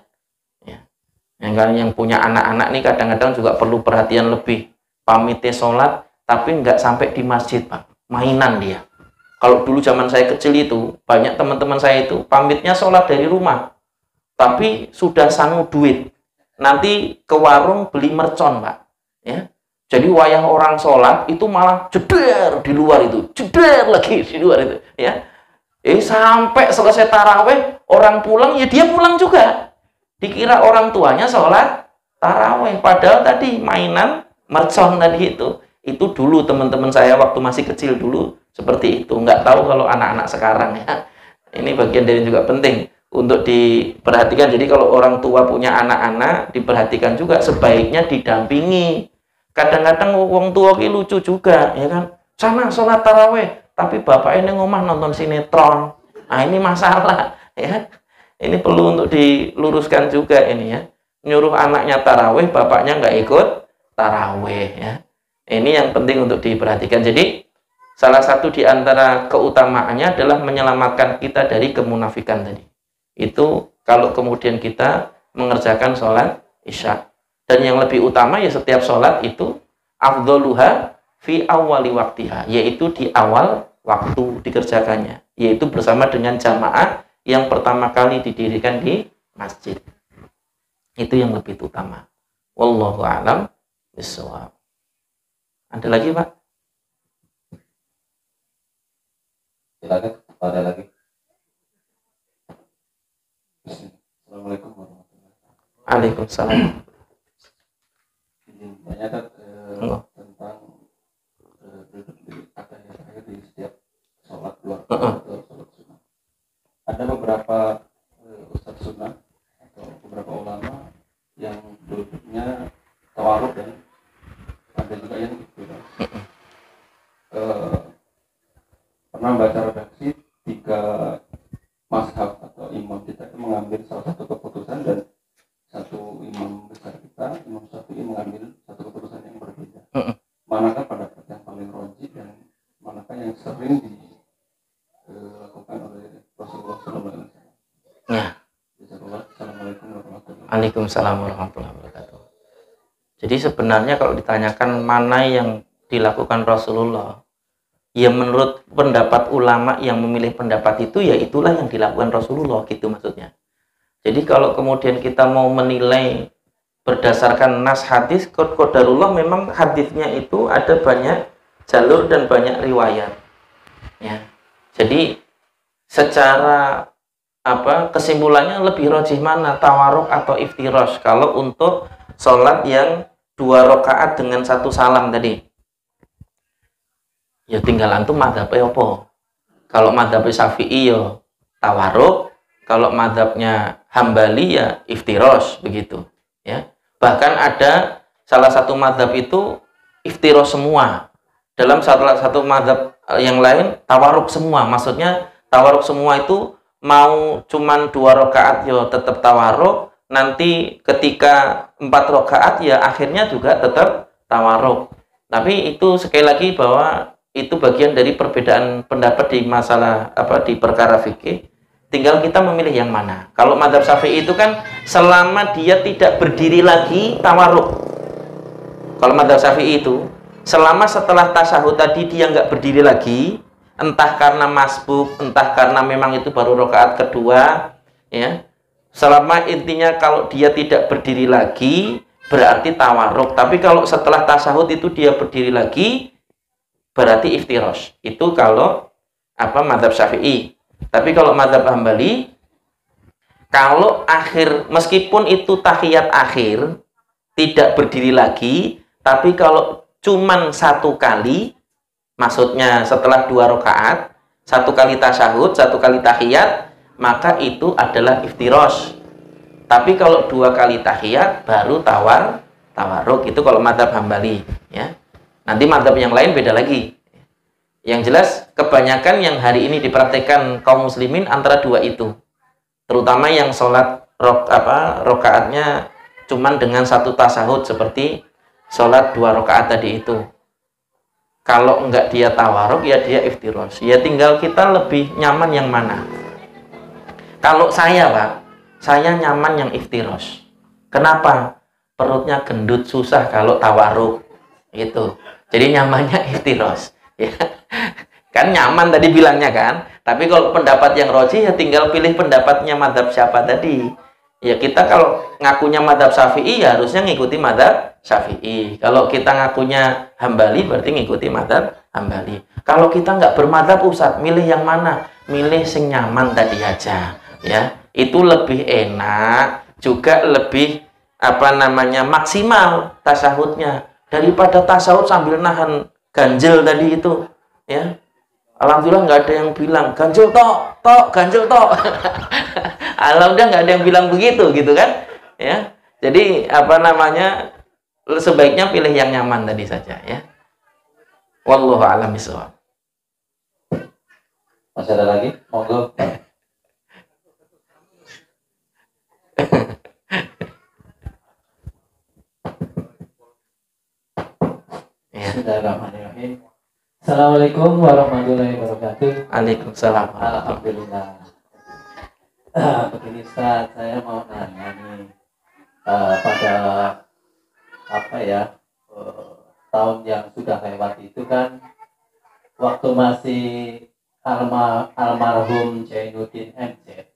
Yang punya anak-anak nih kadang-kadang juga perlu perhatian lebih. Pamitnya sholat, tapi nggak sampai di masjid, Pak. Mainan dia. Kalau dulu zaman saya kecil itu, banyak teman-teman saya itu pamitnya sholat dari rumah. Tapi sudah sangu duit. Nanti ke warung beli mercon, Pak. Ya. Jadi wayang orang sholat itu malah jeder di luar itu. Jeder lagi di luar itu. Ya. Sampai selesai taraweh, orang pulang, ya dia pulang juga. Dikira orang tuanya sholat taraweh, padahal tadi mainan mercon tadi itu dulu teman-teman saya waktu masih kecil dulu seperti itu. Nggak tahu kalau anak-anak sekarang ya. Ini bagian dari juga penting untuk diperhatikan. Jadi kalau orang tua punya anak-anak, diperhatikan juga, sebaiknya didampingi. Kadang-kadang orang tua ki lucu juga, ya kan? Sana sholat taraweh, tapi bapak ini ngomah nonton sinetron. Nah ini masalah, ya. Ini perlu untuk diluruskan juga ini ya. Nyuruh anaknya taraweh, bapaknya nggak ikut taraweh ya. Ini yang penting untuk diperhatikan. Jadi salah satu di antara keutamaannya adalah menyelamatkan kita dari kemunafikan tadi. Itu kalau kemudian kita mengerjakan sholat isya. Dan yang lebih utama ya setiap sholat itu afdholuha fi awwali waktiha, yaitu di awal waktu dikerjakannya, yaitu bersama dengan jamaah yang pertama kali didirikan di masjid. Itu yang lebih utama. Wallahu a'lam bishawab. Ada lagi, Pak? Silakan, ada lagi. Assalamualaikum warahmatullahi wabarakatuh. Waalaikumsalam. Ini banyak tentang ada di setiap sholat luar atau sholat sunnah. Ada beberapa ustadz sunnah atau beberapa ulama yang duduknya tawaruk dan ada juga yang itu. Pernah baca redaksi 3 mazhab atau imam kita itu mengambil salah satu keputusan dan satu imam besar kita, Imam Syafi'i, mengambil satu keputusan yang berbeda. Manakah pendapat yang paling rajih dan manakah yang sering dilakukan oleh Rasulullah SAW? Nah. Assalamualaikum warahmatullahi wabarakatuh. Waalaikumsalam warahmatullahi wabarakatuh. Jadi sebenarnya kalau ditanyakan mana yang dilakukan Rasulullah, ya menurut pendapat ulama yang memilih pendapat itu, ya itulah yang dilakukan Rasulullah, gitu maksudnya. Jadi kalau kemudian kita mau menilai berdasarkan nas hadis, qadarullah, memang hadisnya itu ada banyak jalur dan banyak riwayat. Ya. Jadi secara kesimpulannya lebih rajih mana, tawaruk atau iftirash kalau untuk sholat yang 2 rakaat dengan 1 salam tadi? Ya tinggal antum madhabnya apa. Kalau madhabnya Syafi'i ya tawaruk, kalau madhabnya Hambali ya iftirash, begitu ya. Bahkan ada salah satu madhab itu iftirash semua, dalam salah satu madhab yang lain tawaruk semua. Maksudnya tawaruk semua itu mau cuman 2 rakaat ya tetap tawaruk, nanti ketika 4 rakaat ya akhirnya juga tetap tawaruk. Tapi itu sekali lagi bahwa itu bagian dari perbedaan pendapat di masalah di perkara fikih. Tinggal kita memilih yang mana. Kalau mazhab Syafi'i itu kan selama dia tidak berdiri lagi tawaruk. Kalau mazhab Syafi'i itu selama setelah tasyahud tadi dia nggak berdiri lagi, entah karena masbuk, entah karena memang itu baru rakaat kedua, ya, Selama intinya kalau dia tidak berdiri lagi berarti tawarruk. Tapi kalau setelah tasyahud itu dia berdiri lagi berarti iftirash. Itu kalau mazhab Syafi'i. Tapi kalau mazhab Hambali, kalau akhir meskipun itu tahiyat akhir tidak berdiri lagi, tapi kalau cuman satu kali, maksudnya setelah 2 rakaat, 1 kali tasyahud, 1 kali tahiyat, maka itu adalah iftirash. Tapi kalau 2 kali tahiyat baru tawarruk. Itu kalau mazhab Hambali, ya. Nanti mazhab yang lain beda lagi. Yang jelas kebanyakan yang hari ini dipraktikkan kaum muslimin antara 2 itu. Terutama yang sholat rakaatnya cuman dengan 1 tasyahud seperti sholat 2 rakaat tadi itu. Kalau enggak dia tawarruk ya dia iftirash. Ya tinggal kita lebih nyaman yang mana. Kalau saya, Pak, saya nyaman yang iftirash. Kenapa? Perutnya gendut susah kalau tawarruk. Gitu. Jadi nyamannya iftirash. Ya. Kan nyaman tadi bilangnya kan. Tapi kalau pendapat yang roji ya tinggal pilih pendapatnya mazhab siapa tadi. Ya kita kalau ngakunya mazhab Syafi'i ya harusnya ngikuti mazhab Syafi'i. Kalau kita ngakunya Hambali berarti ngikuti mazhab Hambali. Kalau kita nggak bermadzhab, Ustaz, milih yang mana? Milih sing nyaman tadi aja, ya. Itu lebih enak, juga lebih maksimal tasyahudnya daripada tasyahud sambil nahan ganjel tadi itu, ya. Alhamdulillah nggak ada yang bilang ganjel tok, ganjel tok. Alhamdulillah nggak ada yang bilang begitu, gitu kan? Ya. Jadi sebaiknya pilih yang nyaman tadi saja, ya. Wallahu a'lam bishawab. Masih ada lagi? Monggo. Bismillahirrahmanirrahim. Assalamualaikum warahmatullahi wabarakatuh. Waalaikumsalam. Alhamdulillah. Begini Ustaz, saya mau nanya nih, pada tahun yang sudah lewat itu kan, waktu masih almarhum Jainuddin MZ,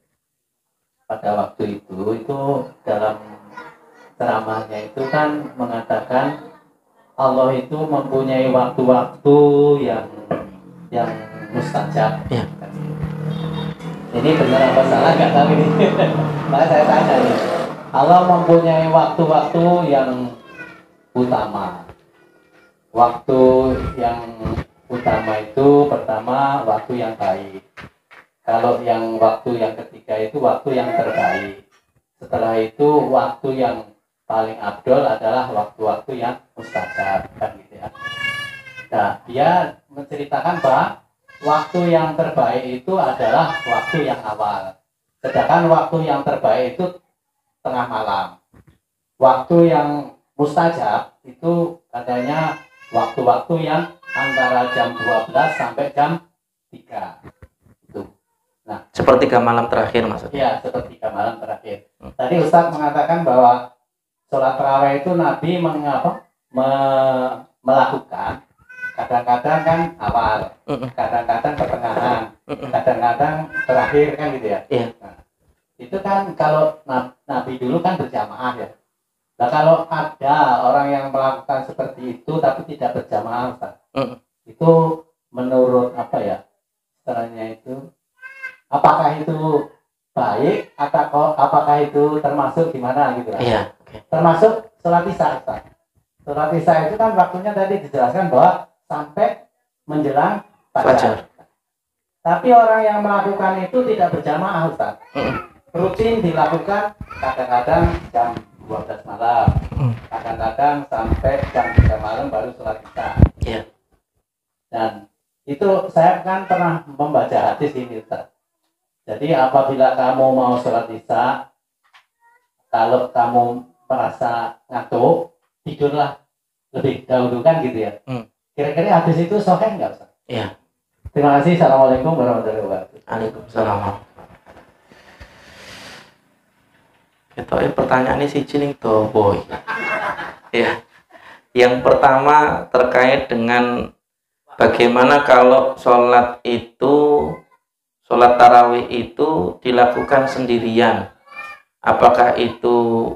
pada waktu itu dalam ceramahnya itu kan mengatakan Allah itu mempunyai waktu-waktu yang mustajab. Ya. Ini benar apa salah nggak tahu ini. Maka saya tanya nih, Allah mempunyai waktu-waktu yang utama. Waktu yang utama itu pertama waktu yang baik. Kalau yang waktu yang ketiga itu waktu yang terbaik. Setelah itu waktu yang paling abdol adalah waktu-waktu yang mustajab, kan gitu ya. Nah, dia menceritakan bahwa waktu yang terbaik itu adalah waktu yang awal. Sedangkan waktu yang terbaik itu tengah malam. Waktu yang mustajab itu katanya waktu-waktu yang antara jam 12 sampai jam 3. Itu. Nah, sepertiga malam terakhir maksudnya. Iya, sepertiga malam terakhir. Tadi Ustaz mengatakan bahwa sholat tarawih itu Nabi melakukan kadang-kadang kan awal, kadang-kadang pertengahan, kadang-kadang terakhir, kan gitu ya. Iya. Nah, itu kan kalau Nabi dulu kan berjamaah ya. Nah, kalau ada orang yang melakukan seperti itu tapi tidak berjamaah, Ustaz, itu menurut istilahnya itu, apakah itu baik atau apakah itu termasuk gimana gitu kan? Iya. Termasuk sholat isya, Ustaz. Sholat isya itu kan waktunya tadi dijelaskan bahwa sampai menjelang fajar. Tapi orang yang melakukan itu tidak berjamaah, Ustaz. Rutin dilakukan kadang-kadang jam 12 malam, kadang-kadang sampai jam 3 malam baru sholat isya. Iya. Dan itu saya kan pernah membaca hadis ini, Ustaz. Jadi apabila kamu mau sholat isya, kalau kamu merasa ngantuk, tidurlah lebih dahulu, kan gitu ya. Kira-kira hadis itu sahih nggak, Ustaz? Iya. Terima kasih. Assalamualaikum warahmatullahi wabarakatuh. Waalaikumsalam. Itu pertanyaan ini si ciling tuh boy. Ya. Yang pertama terkait dengan bagaimana kalau sholat tarawih itu dilakukan sendirian apakah itu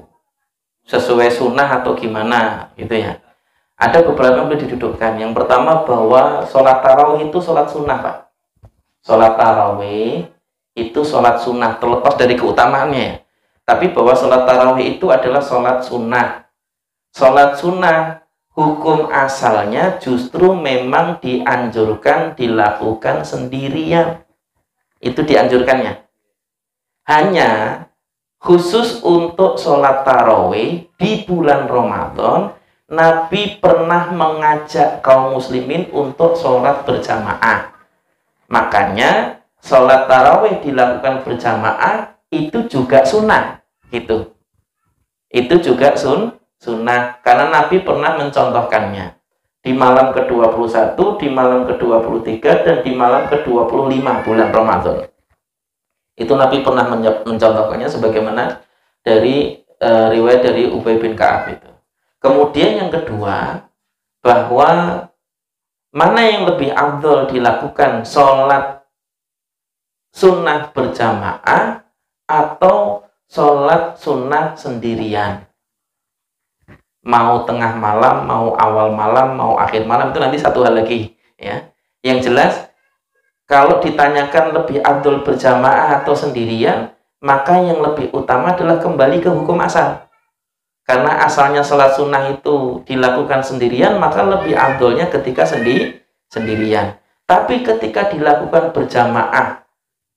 sesuai sunnah atau gimana gitu ya. Ada beberapa yang boleh didudukkan. Yang pertama bahwa sholat tarawih itu sholat sunnah, Pak. Sholat tarawih itu sholat sunnah, terlepas dari keutamaannya. Tapi bahwa sholat tarawih itu adalah sholat sunnah. Sholat sunnah hukum asalnya justru memang dianjurkan dilakukan sendirian. Itu dianjurkannya. Hanya khusus untuk sholat tarawih di bulan Ramadan, Nabi pernah mengajak kaum muslimin untuk sholat berjamaah. Makanya sholat tarawih dilakukan berjamaah itu juga sunnah, gitu. Itu juga sunnah, karena Nabi pernah mencontohkannya di malam ke-21, di malam ke-23, dan di malam ke-25 bulan Ramadan. Itu Nabi pernah mencontohkannya sebagaimana dari riwayat dari Ubay bin Ka'ab itu. Kemudian yang kedua, bahwa mana yang lebih afdol dilakukan, sholat sunnah berjamaah atau sholat sunnah sendirian. Mau tengah malam, mau awal malam, mau akhir malam, itu nanti satu hal lagi ya. Yang jelas, kalau ditanyakan lebih afdol berjamaah atau sendirian, maka yang lebih utama adalah kembali ke hukum asal. Karena asalnya sholat sunnah itu dilakukan sendirian, maka lebih afdolnya ketika sendirian. Tapi ketika dilakukan berjamaah,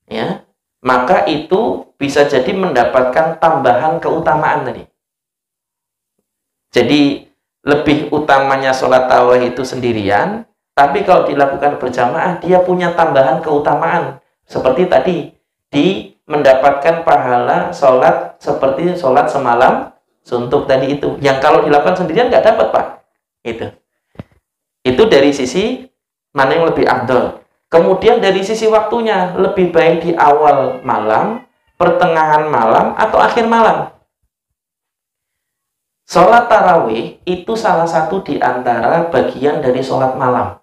ya, maka itu bisa jadi mendapatkan tambahan keutamaan tadi. Jadi lebih utamanya sholat tarawih itu sendirian, tapi kalau dilakukan berjamaah, dia punya tambahan keutamaan. Seperti tadi, mendapatkan pahala sholat seperti sholat semalam suntuk tadi itu. Yang kalau dilakukan sendirian nggak dapat, Pak. Itu dari sisi mana yang lebih afdol. Kemudian dari sisi waktunya, lebih baik di awal malam, pertengahan malam, atau akhir malam. Sholat tarawih itu salah satu di antara bagian dari sholat malam.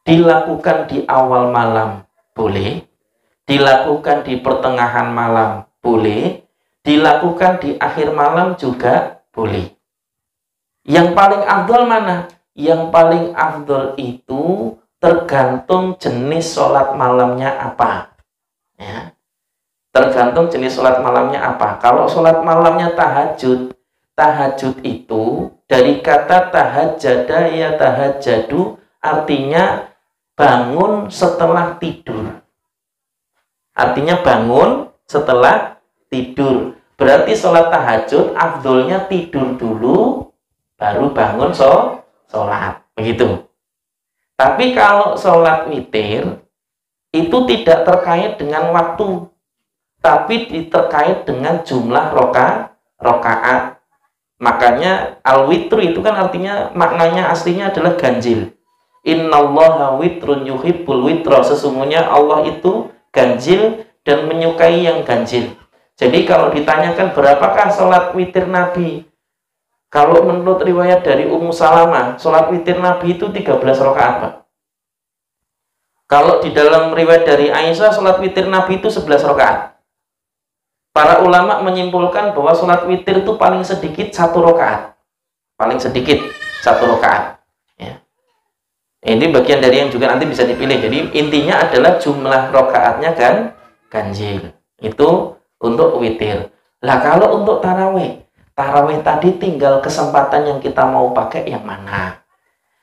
Dilakukan di awal malam boleh, dilakukan di pertengahan malam boleh, dilakukan di akhir malam juga boleh. Yang paling afdol mana? Yang paling afdol itu tergantung jenis sholat malamnya apa. Ya. Tergantung jenis sholat malamnya apa. Kalau sholat malamnya tahajud, tahajud itu dari kata tahajjada ya tahajjadu, artinya bangun setelah tidur. Artinya bangun setelah tidur. Berarti sholat tahajud afdolnya tidur dulu baru bangun sholat. Begitu. Tapi kalau sholat witir itu tidak terkait dengan waktu, tapi terkait dengan jumlah rokaat. Makanya al-witru itu kan artinya, maknanya aslinya adalah ganjil. Innallaha witrun yuhibbul witra. Sesungguhnya Allah itu ganjil dan menyukai yang ganjil. Jadi kalau ditanyakan berapakah sholat witir Nabi? Kalau menurut riwayat dari Ummu Salamah, sholat witir Nabi itu 13 rakaat, Pak. Kalau di dalam riwayat dari Aisyah, sholat witir Nabi itu 11 rakaat. Para ulama menyimpulkan bahwa sholat witir itu paling sedikit 1 rakaat. Paling sedikit 1 rakaat. Ya. Ini bagian dari yang juga nanti bisa dipilih. Jadi intinya adalah jumlah rakaatnya kan ganjil. Itu untuk witir. Lah kalau untuk tarawih tadi tinggal kesempatan yang kita mau pakai yang mana.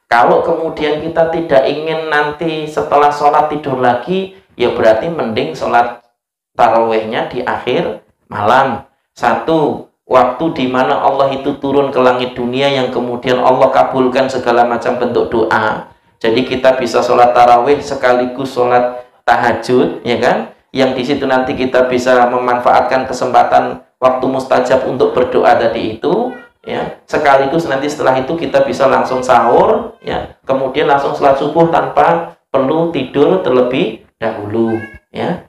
Kalau kemudian kita tidak ingin nanti setelah sholat tidur lagi, ya berarti mending sholat tarawihnya di akhir malam. Satu, waktu di mana Allah itu turun ke langit dunia yang kemudian Allah kabulkan segala macam bentuk doa. Jadi kita bisa sholat tarawih sekaligus sholat tahajud, ya kan? Yang di situ nanti kita bisa memanfaatkan kesempatan waktu mustajab untuk berdoa tadi itu, ya. Sekaligus nanti setelah itu kita bisa langsung sahur, ya. Kemudian langsung sholat subuh tanpa perlu tidur terlebih dahulu, ya.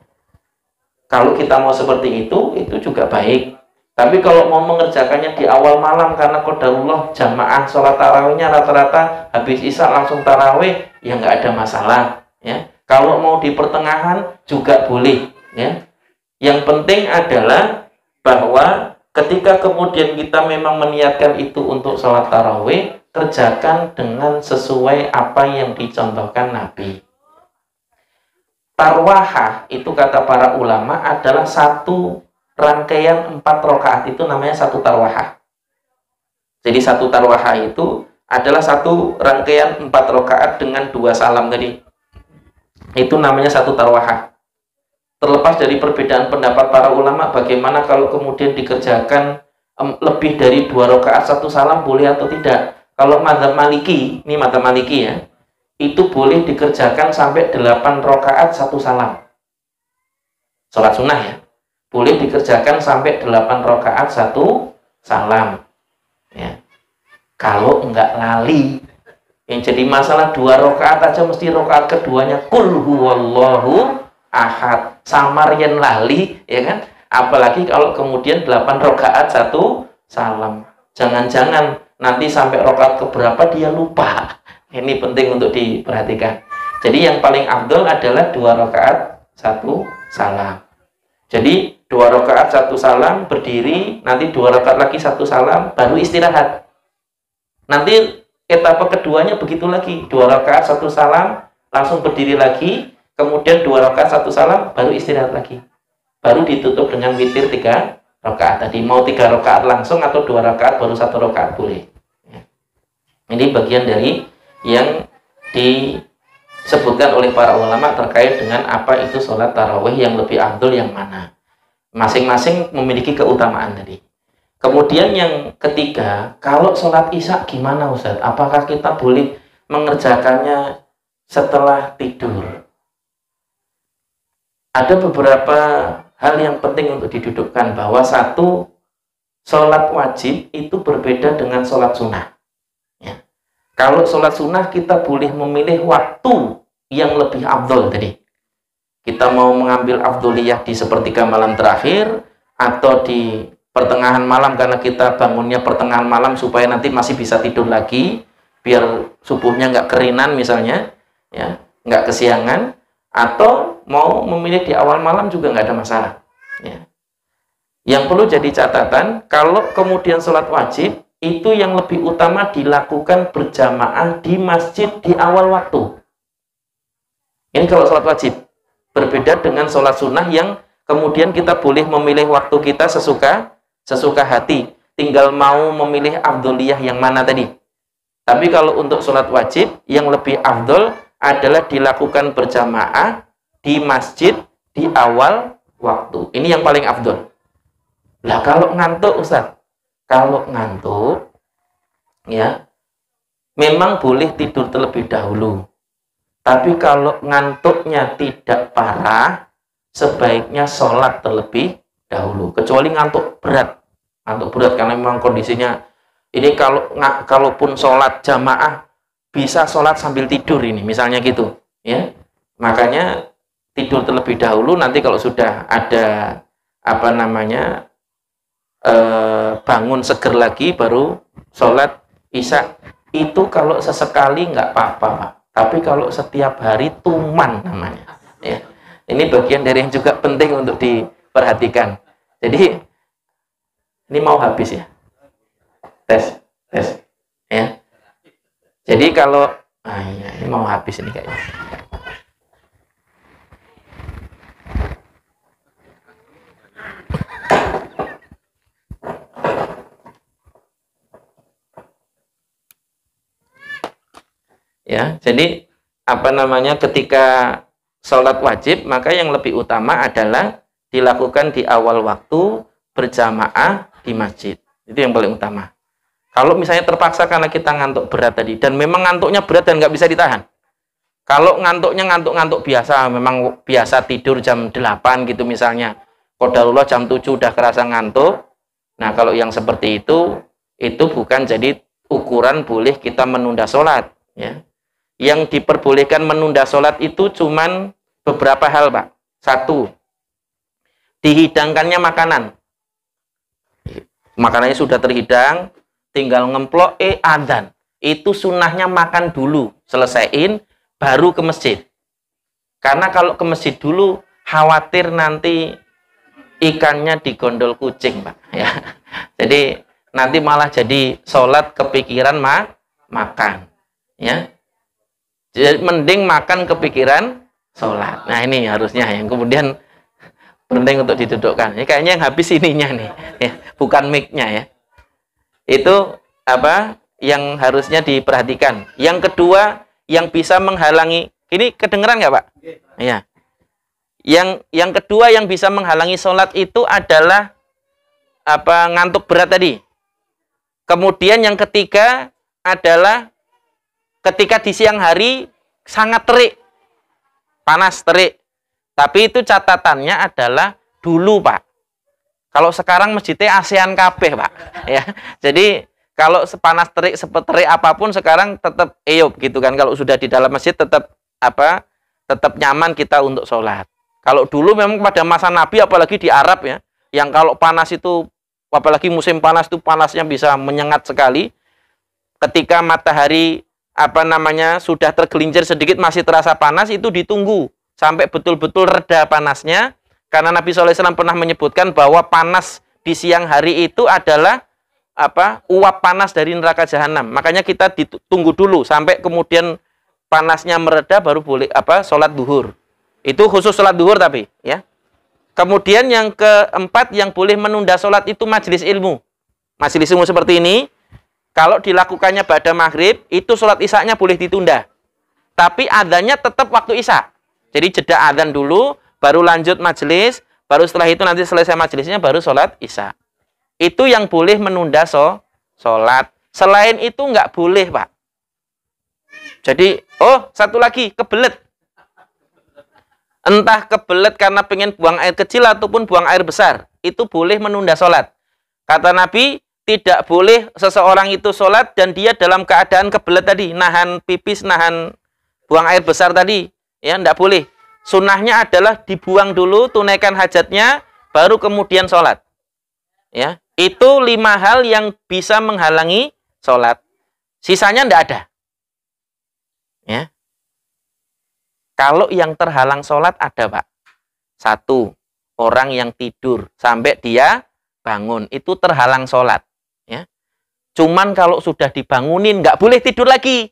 Kalau kita mau seperti itu juga baik. Tapi kalau mau mengerjakannya di awal malam karena qadarullah jamaah sholat tarawihnya rata-rata habis isya langsung tarawih, ya nggak ada masalah, ya. Kalau mau di pertengahan juga boleh, ya. Yang penting adalah bahwa ketika kemudian kita memang meniatkan itu untuk sholat tarawih, kerjakan dengan sesuai apa yang dicontohkan Nabi. Tarwahah itu kata para ulama adalah satu rangkaian 4 rakaat, itu namanya satu tarwahah. Jadi satu tarwahah itu adalah satu rangkaian 4 rakaat dengan 2 salam tadi. Itu namanya satu tarwahah. Terlepas dari perbedaan pendapat para ulama, bagaimana kalau kemudian dikerjakan lebih dari 2 rakaat 1 salam boleh atau tidak? Kalau mazhab Maliki, ini mazhab Maliki ya, itu boleh dikerjakan sampai 8 rakaat 1 salam. Sholat sunnah ya, boleh dikerjakan sampai 8 rakaat 1 salam. Ya. Kalau enggak lali, yang jadi masalah 2 rakaat aja mesti rakaat keduanya kul huwallahu ahad, samar yen lali, ya kan? Apalagi kalau kemudian 8 rakaat 1 salam. Jangan-jangan nanti sampai rakaat keberapa dia lupa. Ini penting untuk diperhatikan. Jadi yang paling afdol adalah 2 rakaat 1 salam. Jadi 2 rakaat 1 salam berdiri, nanti 2 rakaat lagi 1 salam, baru istirahat. Nanti etapa keduanya begitu lagi, 2 rakaat 1 salam, langsung berdiri lagi, kemudian 2 rakaat 1 salam, baru istirahat lagi. Baru ditutup dengan witir 3 rakaat tadi. Mau 3 rakaat langsung atau 2 rakaat baru 1 rakaat boleh. Ini bagian dari yang disebutkan oleh para ulama terkait dengan apa itu sholat tarawih yang lebih afdol yang mana. Masing-masing memiliki keutamaan tadi. Kemudian yang ketiga, kalau sholat isya gimana Ustaz? Apakah kita boleh mengerjakannya setelah tidur? Ada beberapa hal yang penting untuk didudukkan, bahwa satu, sholat wajib itu berbeda dengan sholat sunnah. Kalau sholat sunnah kita boleh memilih waktu yang lebih afdol tadi. Kita mau mengambil afdoliyah di sepertiga malam terakhir atau di pertengahan malam karena kita bangunnya pertengahan malam supaya nanti masih bisa tidur lagi, biar subuhnya nggak kerinan misalnya, ya, nggak kesiangan. Atau mau memilih di awal malam juga nggak ada masalah. Ya. Yang perlu jadi catatan, kalau kemudian sholat wajib, itu yang lebih utama dilakukan berjamaah di masjid di awal waktu. Ini kalau sholat wajib. Berbeda dengan sholat sunnah yang kemudian kita boleh memilih waktu kita sesuka hati. Tinggal mau memilih afdoliyah yang mana tadi. Tapi kalau untuk sholat wajib, yang lebih afdol adalah dilakukan berjamaah di masjid di awal waktu. Ini yang paling afdol. Lah kalau ngantuk Ustaz, kalau ngantuk, ya, memang boleh tidur terlebih dahulu. Tapi kalau ngantuknya tidak parah, sebaiknya sholat terlebih dahulu. Kecuali ngantuk berat karena memang kondisinya ini. Kalaupun sholat jamaah bisa sholat sambil tidur ini, misalnya gitu, ya. Makanya tidur terlebih dahulu. Nanti kalau sudah ada bangun seger lagi baru sholat isya. Itu kalau sesekali nggak apa-apa Pak, tapi kalau setiap hari tuman namanya, ya. Ini bagian dari yang juga penting untuk diperhatikan. Jadi ini mau habis ya, tes ya. Jadi kalau ini mau habis ini kayaknya. Ya, jadi ketika sholat wajib, maka yang lebih utama adalah dilakukan di awal waktu berjamaah di masjid. Itu yang paling utama. Kalau misalnya terpaksa karena kita ngantuk berat tadi, dan memang ngantuknya berat dan nggak bisa ditahan. Kalau ngantuknya ngantuk biasa, memang biasa tidur jam 8 gitu misalnya, qadarullah jam 7 udah kerasa ngantuk. Nah kalau yang seperti itu bukan jadi ukuran boleh kita menunda sholat, ya. Yang diperbolehkan menunda sholat itu cuman beberapa hal Pak. Satu, dihidangkannya makanan. Makanannya sudah terhidang, tinggal ngemplok, adzan. Itu sunnahnya makan dulu, selesaiin, baru ke masjid. Karena kalau ke masjid dulu, khawatir nanti ikannya digondol kucing, Pak. Ya. Jadi nanti malah jadi sholat kepikiran makan. Ya. Jadi mending makan kepikiran sholat. Nah ini harusnya yang kemudian penting untuk didudukkan. Ini kayaknya yang habis ininya nih, ya, bukan mic-nya ya. Itu apa yang harusnya diperhatikan. Yang kedua, yang bisa menghalangi, ini kedengeran nggak Pak? Iya. Yang kedua yang bisa menghalangi sholat itu adalah apa, ngantuk berat tadi. Kemudian yang ketiga adalah ketika di siang hari sangat terik, panas terik. Tapi itu catatannya adalah dulu Pak. Kalau sekarang masjidnya ASEAN kabeh Pak. Ya, jadi kalau sepanas terik, sepeterik apapun sekarang tetap eyup gitu kan. Kalau sudah di dalam masjid tetap apa? Tetap nyaman kita untuk sholat. Kalau dulu memang pada masa Nabi, apalagi di Arab ya, yang kalau panas itu, apalagi musim panas itu panasnya bisa menyengat sekali. Ketika matahari apa namanya sudah tergelincir sedikit masih terasa panas, itu ditunggu sampai betul-betul reda panasnya. Karena Nabi SAW pernah menyebutkan bahwa panas di siang hari itu adalah apa, uap panas dari neraka jahanam. Makanya kita ditunggu dulu sampai kemudian panasnya mereda baru boleh apa sholat duhur. Itu khusus sholat duhur tapi ya. Kemudian yang keempat yang boleh menunda sholat itu majelis ilmu. Majelis ilmu seperti ini, kalau dilakukannya pada maghrib, itu sholat isya-nya boleh ditunda. Tapi adanya tetap waktu isya. Jadi jeda adzan dulu, baru lanjut majelis, baru setelah itu nanti selesai majelisnya baru sholat isya. Itu yang boleh menunda sholat. Selain itu nggak boleh Pak. Jadi, oh satu lagi, kebelet. Entah kebelet karena pengen buang air kecil ataupun buang air besar, itu boleh menunda sholat. Kata Nabi, tidak boleh seseorang itu sholat dan dia dalam keadaan kebelet tadi, nahan pipis, nahan buang air besar tadi, ya tidak boleh. Sunnahnya adalah dibuang dulu, tunaikan hajatnya, baru kemudian sholat. Ya, itu 5 hal yang bisa menghalangi sholat. Sisanya tidak ada. Ya. Kalau yang terhalang sholat ada Pak. 1, orang yang tidur sampai dia bangun, itu terhalang sholat. Ya. Cuman kalau sudah dibangunin, nggak boleh tidur lagi.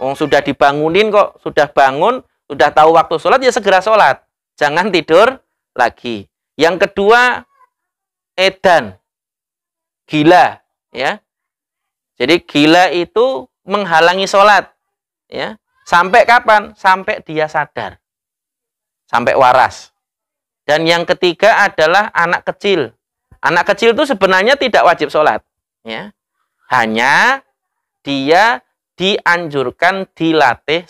Oh, sudah dibangunin kok, sudah bangun, sudah tahu waktu sholat, ya segera sholat. Jangan tidur lagi. Yang kedua, edan. Gila. Ya. Jadi gila itu menghalangi sholat. Ya. Sampai kapan? Sampai dia sadar. Sampai waras. Dan yang ketiga adalah anak kecil. Anak kecil itu sebenarnya tidak wajib sholat. Ya. Hanya dia dianjurkan dilatih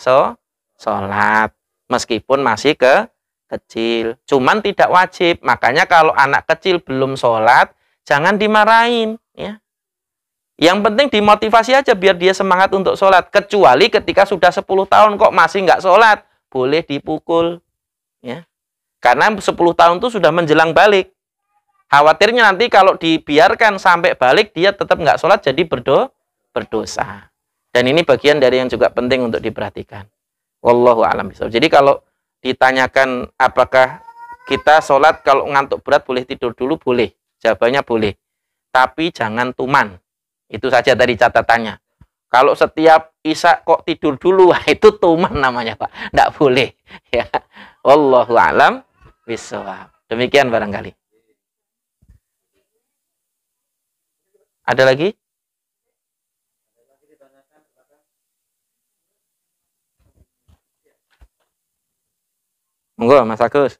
sholat. Meskipun masih kecil. Cuman tidak wajib. Makanya kalau anak kecil belum sholat, jangan dimarahin. Ya. Yang penting dimotivasi aja biar dia semangat untuk sholat. Kecuali ketika sudah 10 tahun kok masih nggak sholat, boleh dipukul. Ya. Karena 10 tahun itu sudah menjelang balik. Khawatirnya nanti kalau dibiarkan sampai balik, dia tetap nggak sholat jadi berdosa. Dan ini bagian dari yang juga penting untuk diperhatikan. Wallahu a'lam bishawab. Jadi kalau ditanyakan apakah kita sholat kalau ngantuk berat boleh tidur dulu, boleh. Jawabannya boleh. Tapi jangan tuman. Itu saja tadi catatannya. Kalau setiap isya kok tidur dulu, itu tuman namanya Pak. Tidak boleh. Ya. Wallahu a'lam bishawab. Demikian barangkali. Ada lagi? Monggo Mas Agus.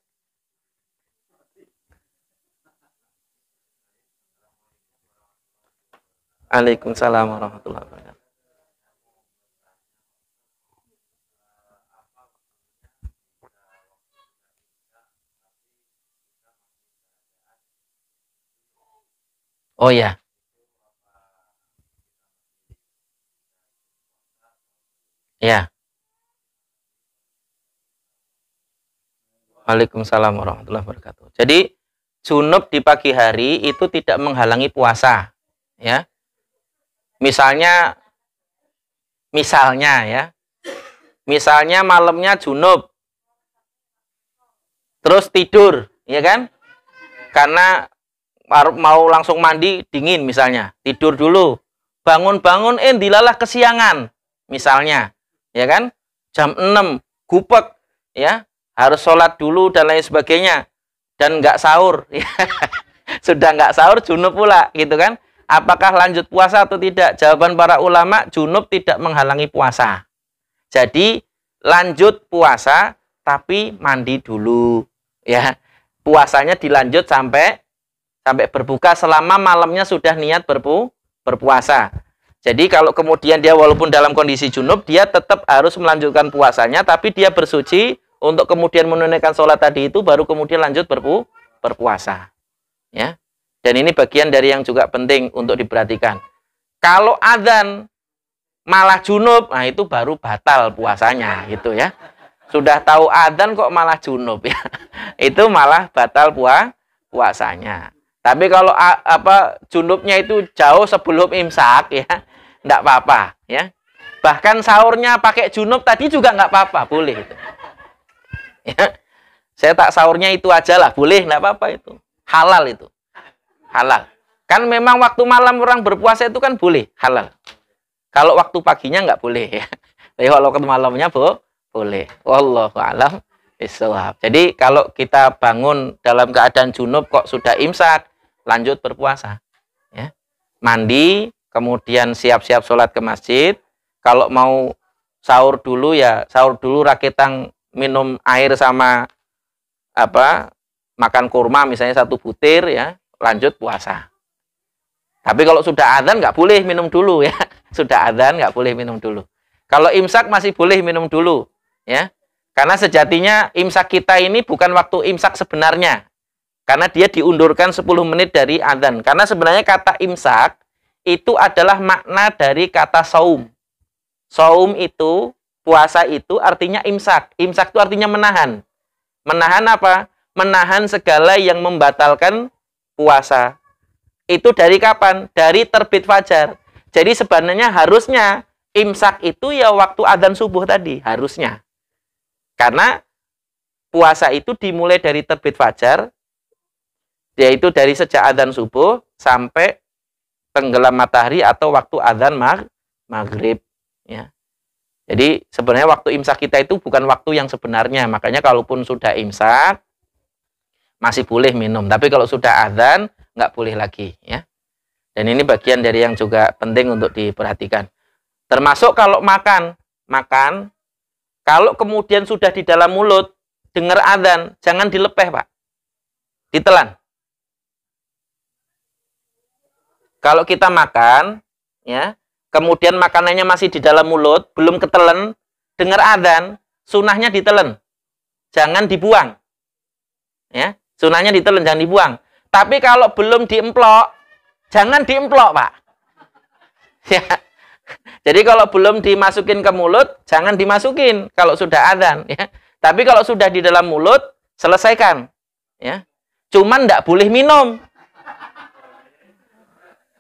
Waalaikumsalam warahmatullahi wabarakatuh. Oh ya. Ya. Waalaikumsalam warahmatullahi wabarakatuh. Jadi junub di pagi hari itu tidak menghalangi puasa, ya. Misalnya ya. Misalnya malamnya junub. Terus tidur, ya kan? karena mau langsung mandi dingin misalnya, tidur dulu, bangun-bangun dilalah kesiangan misalnya, ya kan, jam 6 gupek, ya, harus sholat dulu dan lain sebagainya, dan nggak sahur, ya. Sudah nggak sahur junub pula, gitu kan. Apakah lanjut puasa atau tidak? Jawaban para ulama, junub tidak menghalangi puasa. Jadi lanjut puasa tapi mandi dulu, ya. Puasanya dilanjut sampai berbuka selama malamnya sudah niat berpuasa. Jadi kalau kemudian dia walaupun dalam kondisi junub, dia tetap harus melanjutkan puasanya, tapi dia bersuci untuk kemudian menunaikan sholat tadi itu, baru kemudian lanjut berpuasa. Ya. Dan ini bagian dari yang juga penting untuk diperhatikan. Kalau adzan malah junub, nah itu baru batal puasanya, gitu ya. Sudah tahu adzan kok malah junub, ya. Itu malah batal puasanya. Tapi kalau junubnya itu jauh sebelum imsak, ya, enggak apa-apa, ya. Bahkan sahurnya pakai junub tadi juga enggak apa-apa, boleh itu. Ya. Saya tak sahurnya itu aja lah, boleh, enggak apa-apa itu. Halal itu. Halal. Kan memang waktu malam orang berpuasa itu kan boleh, halal. Kalau waktu paginya enggak boleh, ya. Tapi kalau waktu malamnya boleh. Wallahu a'lam bishawab. Jadi kalau kita bangun dalam keadaan junub kok sudah imsak, lanjut berpuasa, ya. Mandi, kemudian siap-siap sholat ke masjid. Kalau mau sahur dulu, ya sahur dulu, rakitang minum air sama makan kurma misalnya 1 butir, ya, lanjut puasa. Tapi kalau sudah adzan nggak boleh minum dulu, ya. Sudah adzan nggak boleh minum dulu. Kalau imsak masih boleh minum dulu, ya. Karena sejatinya imsak kita ini bukan waktu imsak sebenarnya. Karena dia diundurkan 10 menit dari adzan. Karena sebenarnya kata imsak itu adalah makna dari kata saum. Saum itu, puasa itu artinya imsak. Imsak itu artinya menahan. Menahan apa? Menahan segala yang membatalkan puasa. Itu dari kapan? Dari terbit fajar. Jadi sebenarnya harusnya imsak itu ya waktu adzan subuh tadi. Harusnya. Karena puasa itu dimulai dari terbit fajar, yaitu dari sejak adzan subuh sampai tenggelam matahari atau waktu adzan maghrib, ya. Jadi sebenarnya waktu imsak kita itu bukan waktu yang sebenarnya. Makanya kalaupun sudah imsak masih boleh minum, tapi kalau sudah adzan nggak boleh lagi, ya. Dan ini bagian dari yang juga penting untuk diperhatikan. Termasuk kalau makan, kalau kemudian sudah di dalam mulut dengar adzan, jangan dilepeh, Pak. Ditelan. Kalau kita makan, ya, kemudian makanannya masih di dalam mulut, belum ketelen, dengar adzan, sunahnya ditelen. Jangan dibuang. Ya, sunahnya ditelen, jangan dibuang. Tapi kalau belum diemplok, jangan diemplok, Pak. Ya. Jadi kalau belum dimasukin ke mulut, jangan dimasukin kalau sudah adzan, ya. Tapi kalau sudah di dalam mulut, selesaikan, ya. Cuman enggak boleh minum.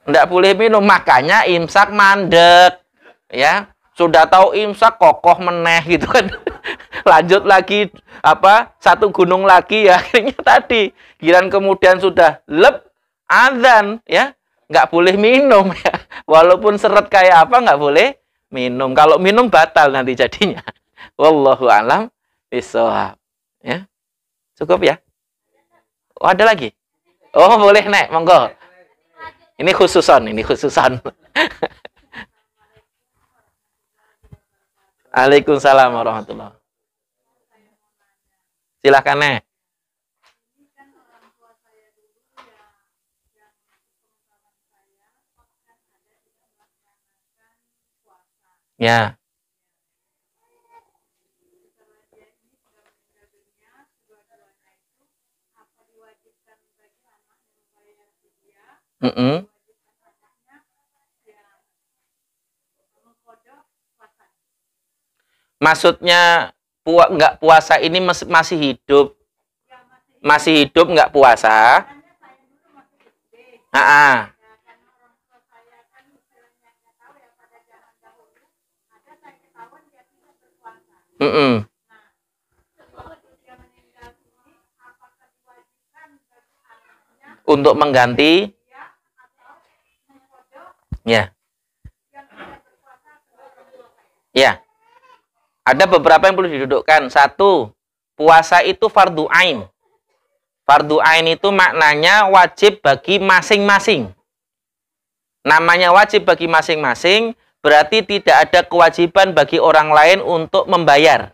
Enggak boleh minum, makanya imsak mandek, ya. Sudah tahu imsak kokoh meneh gitu kan. Lanjut lagi 1 gunung lagi, ya. Akhirnya tadi giliran kemudian sudah lep adzan, ya. Nggak boleh minum, ya. Walaupun seret kayak apa nggak boleh minum. Kalau minum batal nanti jadinya. Wallahu a'lam bishawab. Ya. Cukup ya? Oh, ada lagi? Oh, boleh, Nek. Monggo. Ini khususon. Waalaikumsalam warahmatullahi. Silakan, Nek. Ya. Maksudnya nggak puasa ini masih hidup, nggak puasa. untuk mengganti. Ya. Ya. Ada beberapa yang perlu didudukkan. Satu, puasa itu fardu ain. Fardu ain itu maknanya wajib bagi masing-masing. Namanya wajib bagi masing-masing, berarti tidak ada kewajiban bagi orang lain untuk membayar.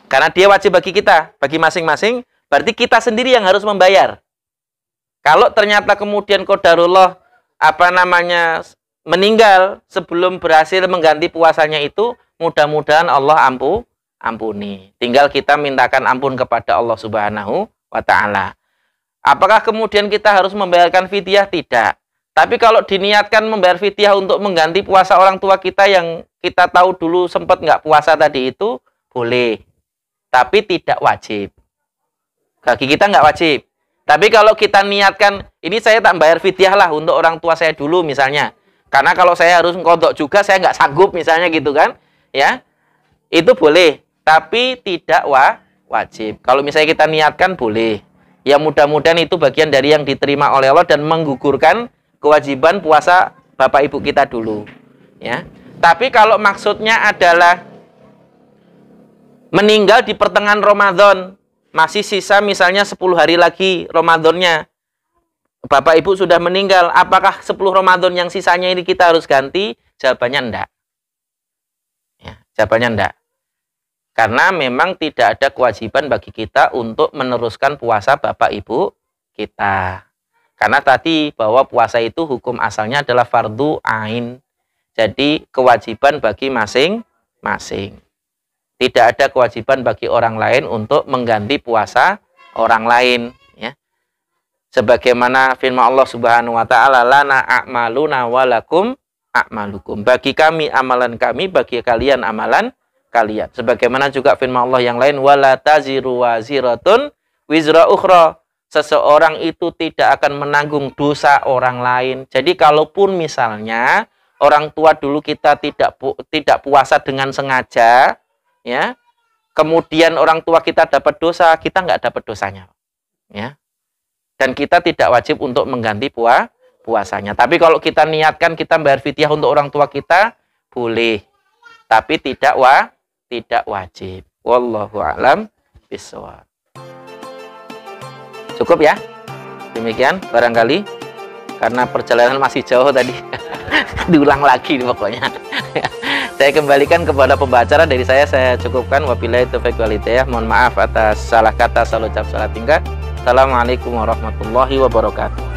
Karena dia wajib bagi kita, bagi masing-masing, berarti kita sendiri yang harus membayar. Kalau ternyata kemudian qadarullah meninggal sebelum berhasil mengganti puasanya itu, mudah-mudahan Allah ampuni. Tinggal kita mintakan ampun kepada Allah Subhanahu wa ta'ala. Apakah kemudian kita harus membayarkan fidyah? Tidak. Tapi kalau diniatkan membayar fidyah untuk mengganti puasa orang tua kita yang kita tahu dulu sempat nggak puasa tadi itu, boleh. Tapi tidak wajib. Bagi kita nggak wajib. Tapi kalau kita niatkan, ini saya tak bayar fidyah lah untuk orang tua saya dulu misalnya. Karena kalau saya harus ngkodok juga, saya nggak sanggup misalnya gitu kan. Ya, itu boleh. Tapi tidak wajib. Kalau misalnya kita niatkan, boleh. Ya mudah-mudahan itu bagian dari yang diterima oleh Allah dan menggugurkan kewajiban puasa bapak ibu kita dulu. Ya. Tapi kalau maksudnya adalah meninggal di pertengahan Ramadan, masih sisa misalnya 10 hari lagi Ramadannya, bapak ibu sudah meninggal, apakah 10 Ramadan yang sisanya ini kita harus ganti? Jawabannya enggak. Ya, jawabannya enggak. Karena memang tidak ada kewajiban bagi kita untuk meneruskan puasa bapak ibu kita. Karena tadi bahwa puasa itu hukum asalnya adalah fardu ain. Jadi kewajiban bagi masing-masing. Tidak ada kewajiban bagi orang lain untuk mengganti puasa orang lain. Ya. Sebagaimana firman Allah Subhanahu wa ta'ala, lana a'maluna walakum a'malukum. Bagi kami amalan kami, bagi kalian amalan kalian. Sebagaimana juga firman Allah yang lain, wala taziru waziratun wizra ukhra. Seseorang itu tidak akan menanggung dosa orang lain. Jadi kalaupun misalnya orang tua dulu kita tidak puasa dengan sengaja, ya, kemudian orang tua kita dapat dosa, kita nggak dapat dosanya, ya. Dan kita tidak wajib untuk mengganti puasanya. Tapi kalau kita niatkan kita bayar fidyah untuk orang tua kita, boleh. Tapi tidak wajib. Wallahu a'lam bishawab. Cukup ya? Demikian barangkali karena perjalanan masih jauh tadi. Diulang lagi pokoknya. Saya kembalikan kepada pembicara dari saya cukupkan. Wabillahi taufiq wal hidayah. Mohon maaf atas salah kata, salah ucap, salah tingkah. Assalamualaikum warahmatullahi wabarakatuh.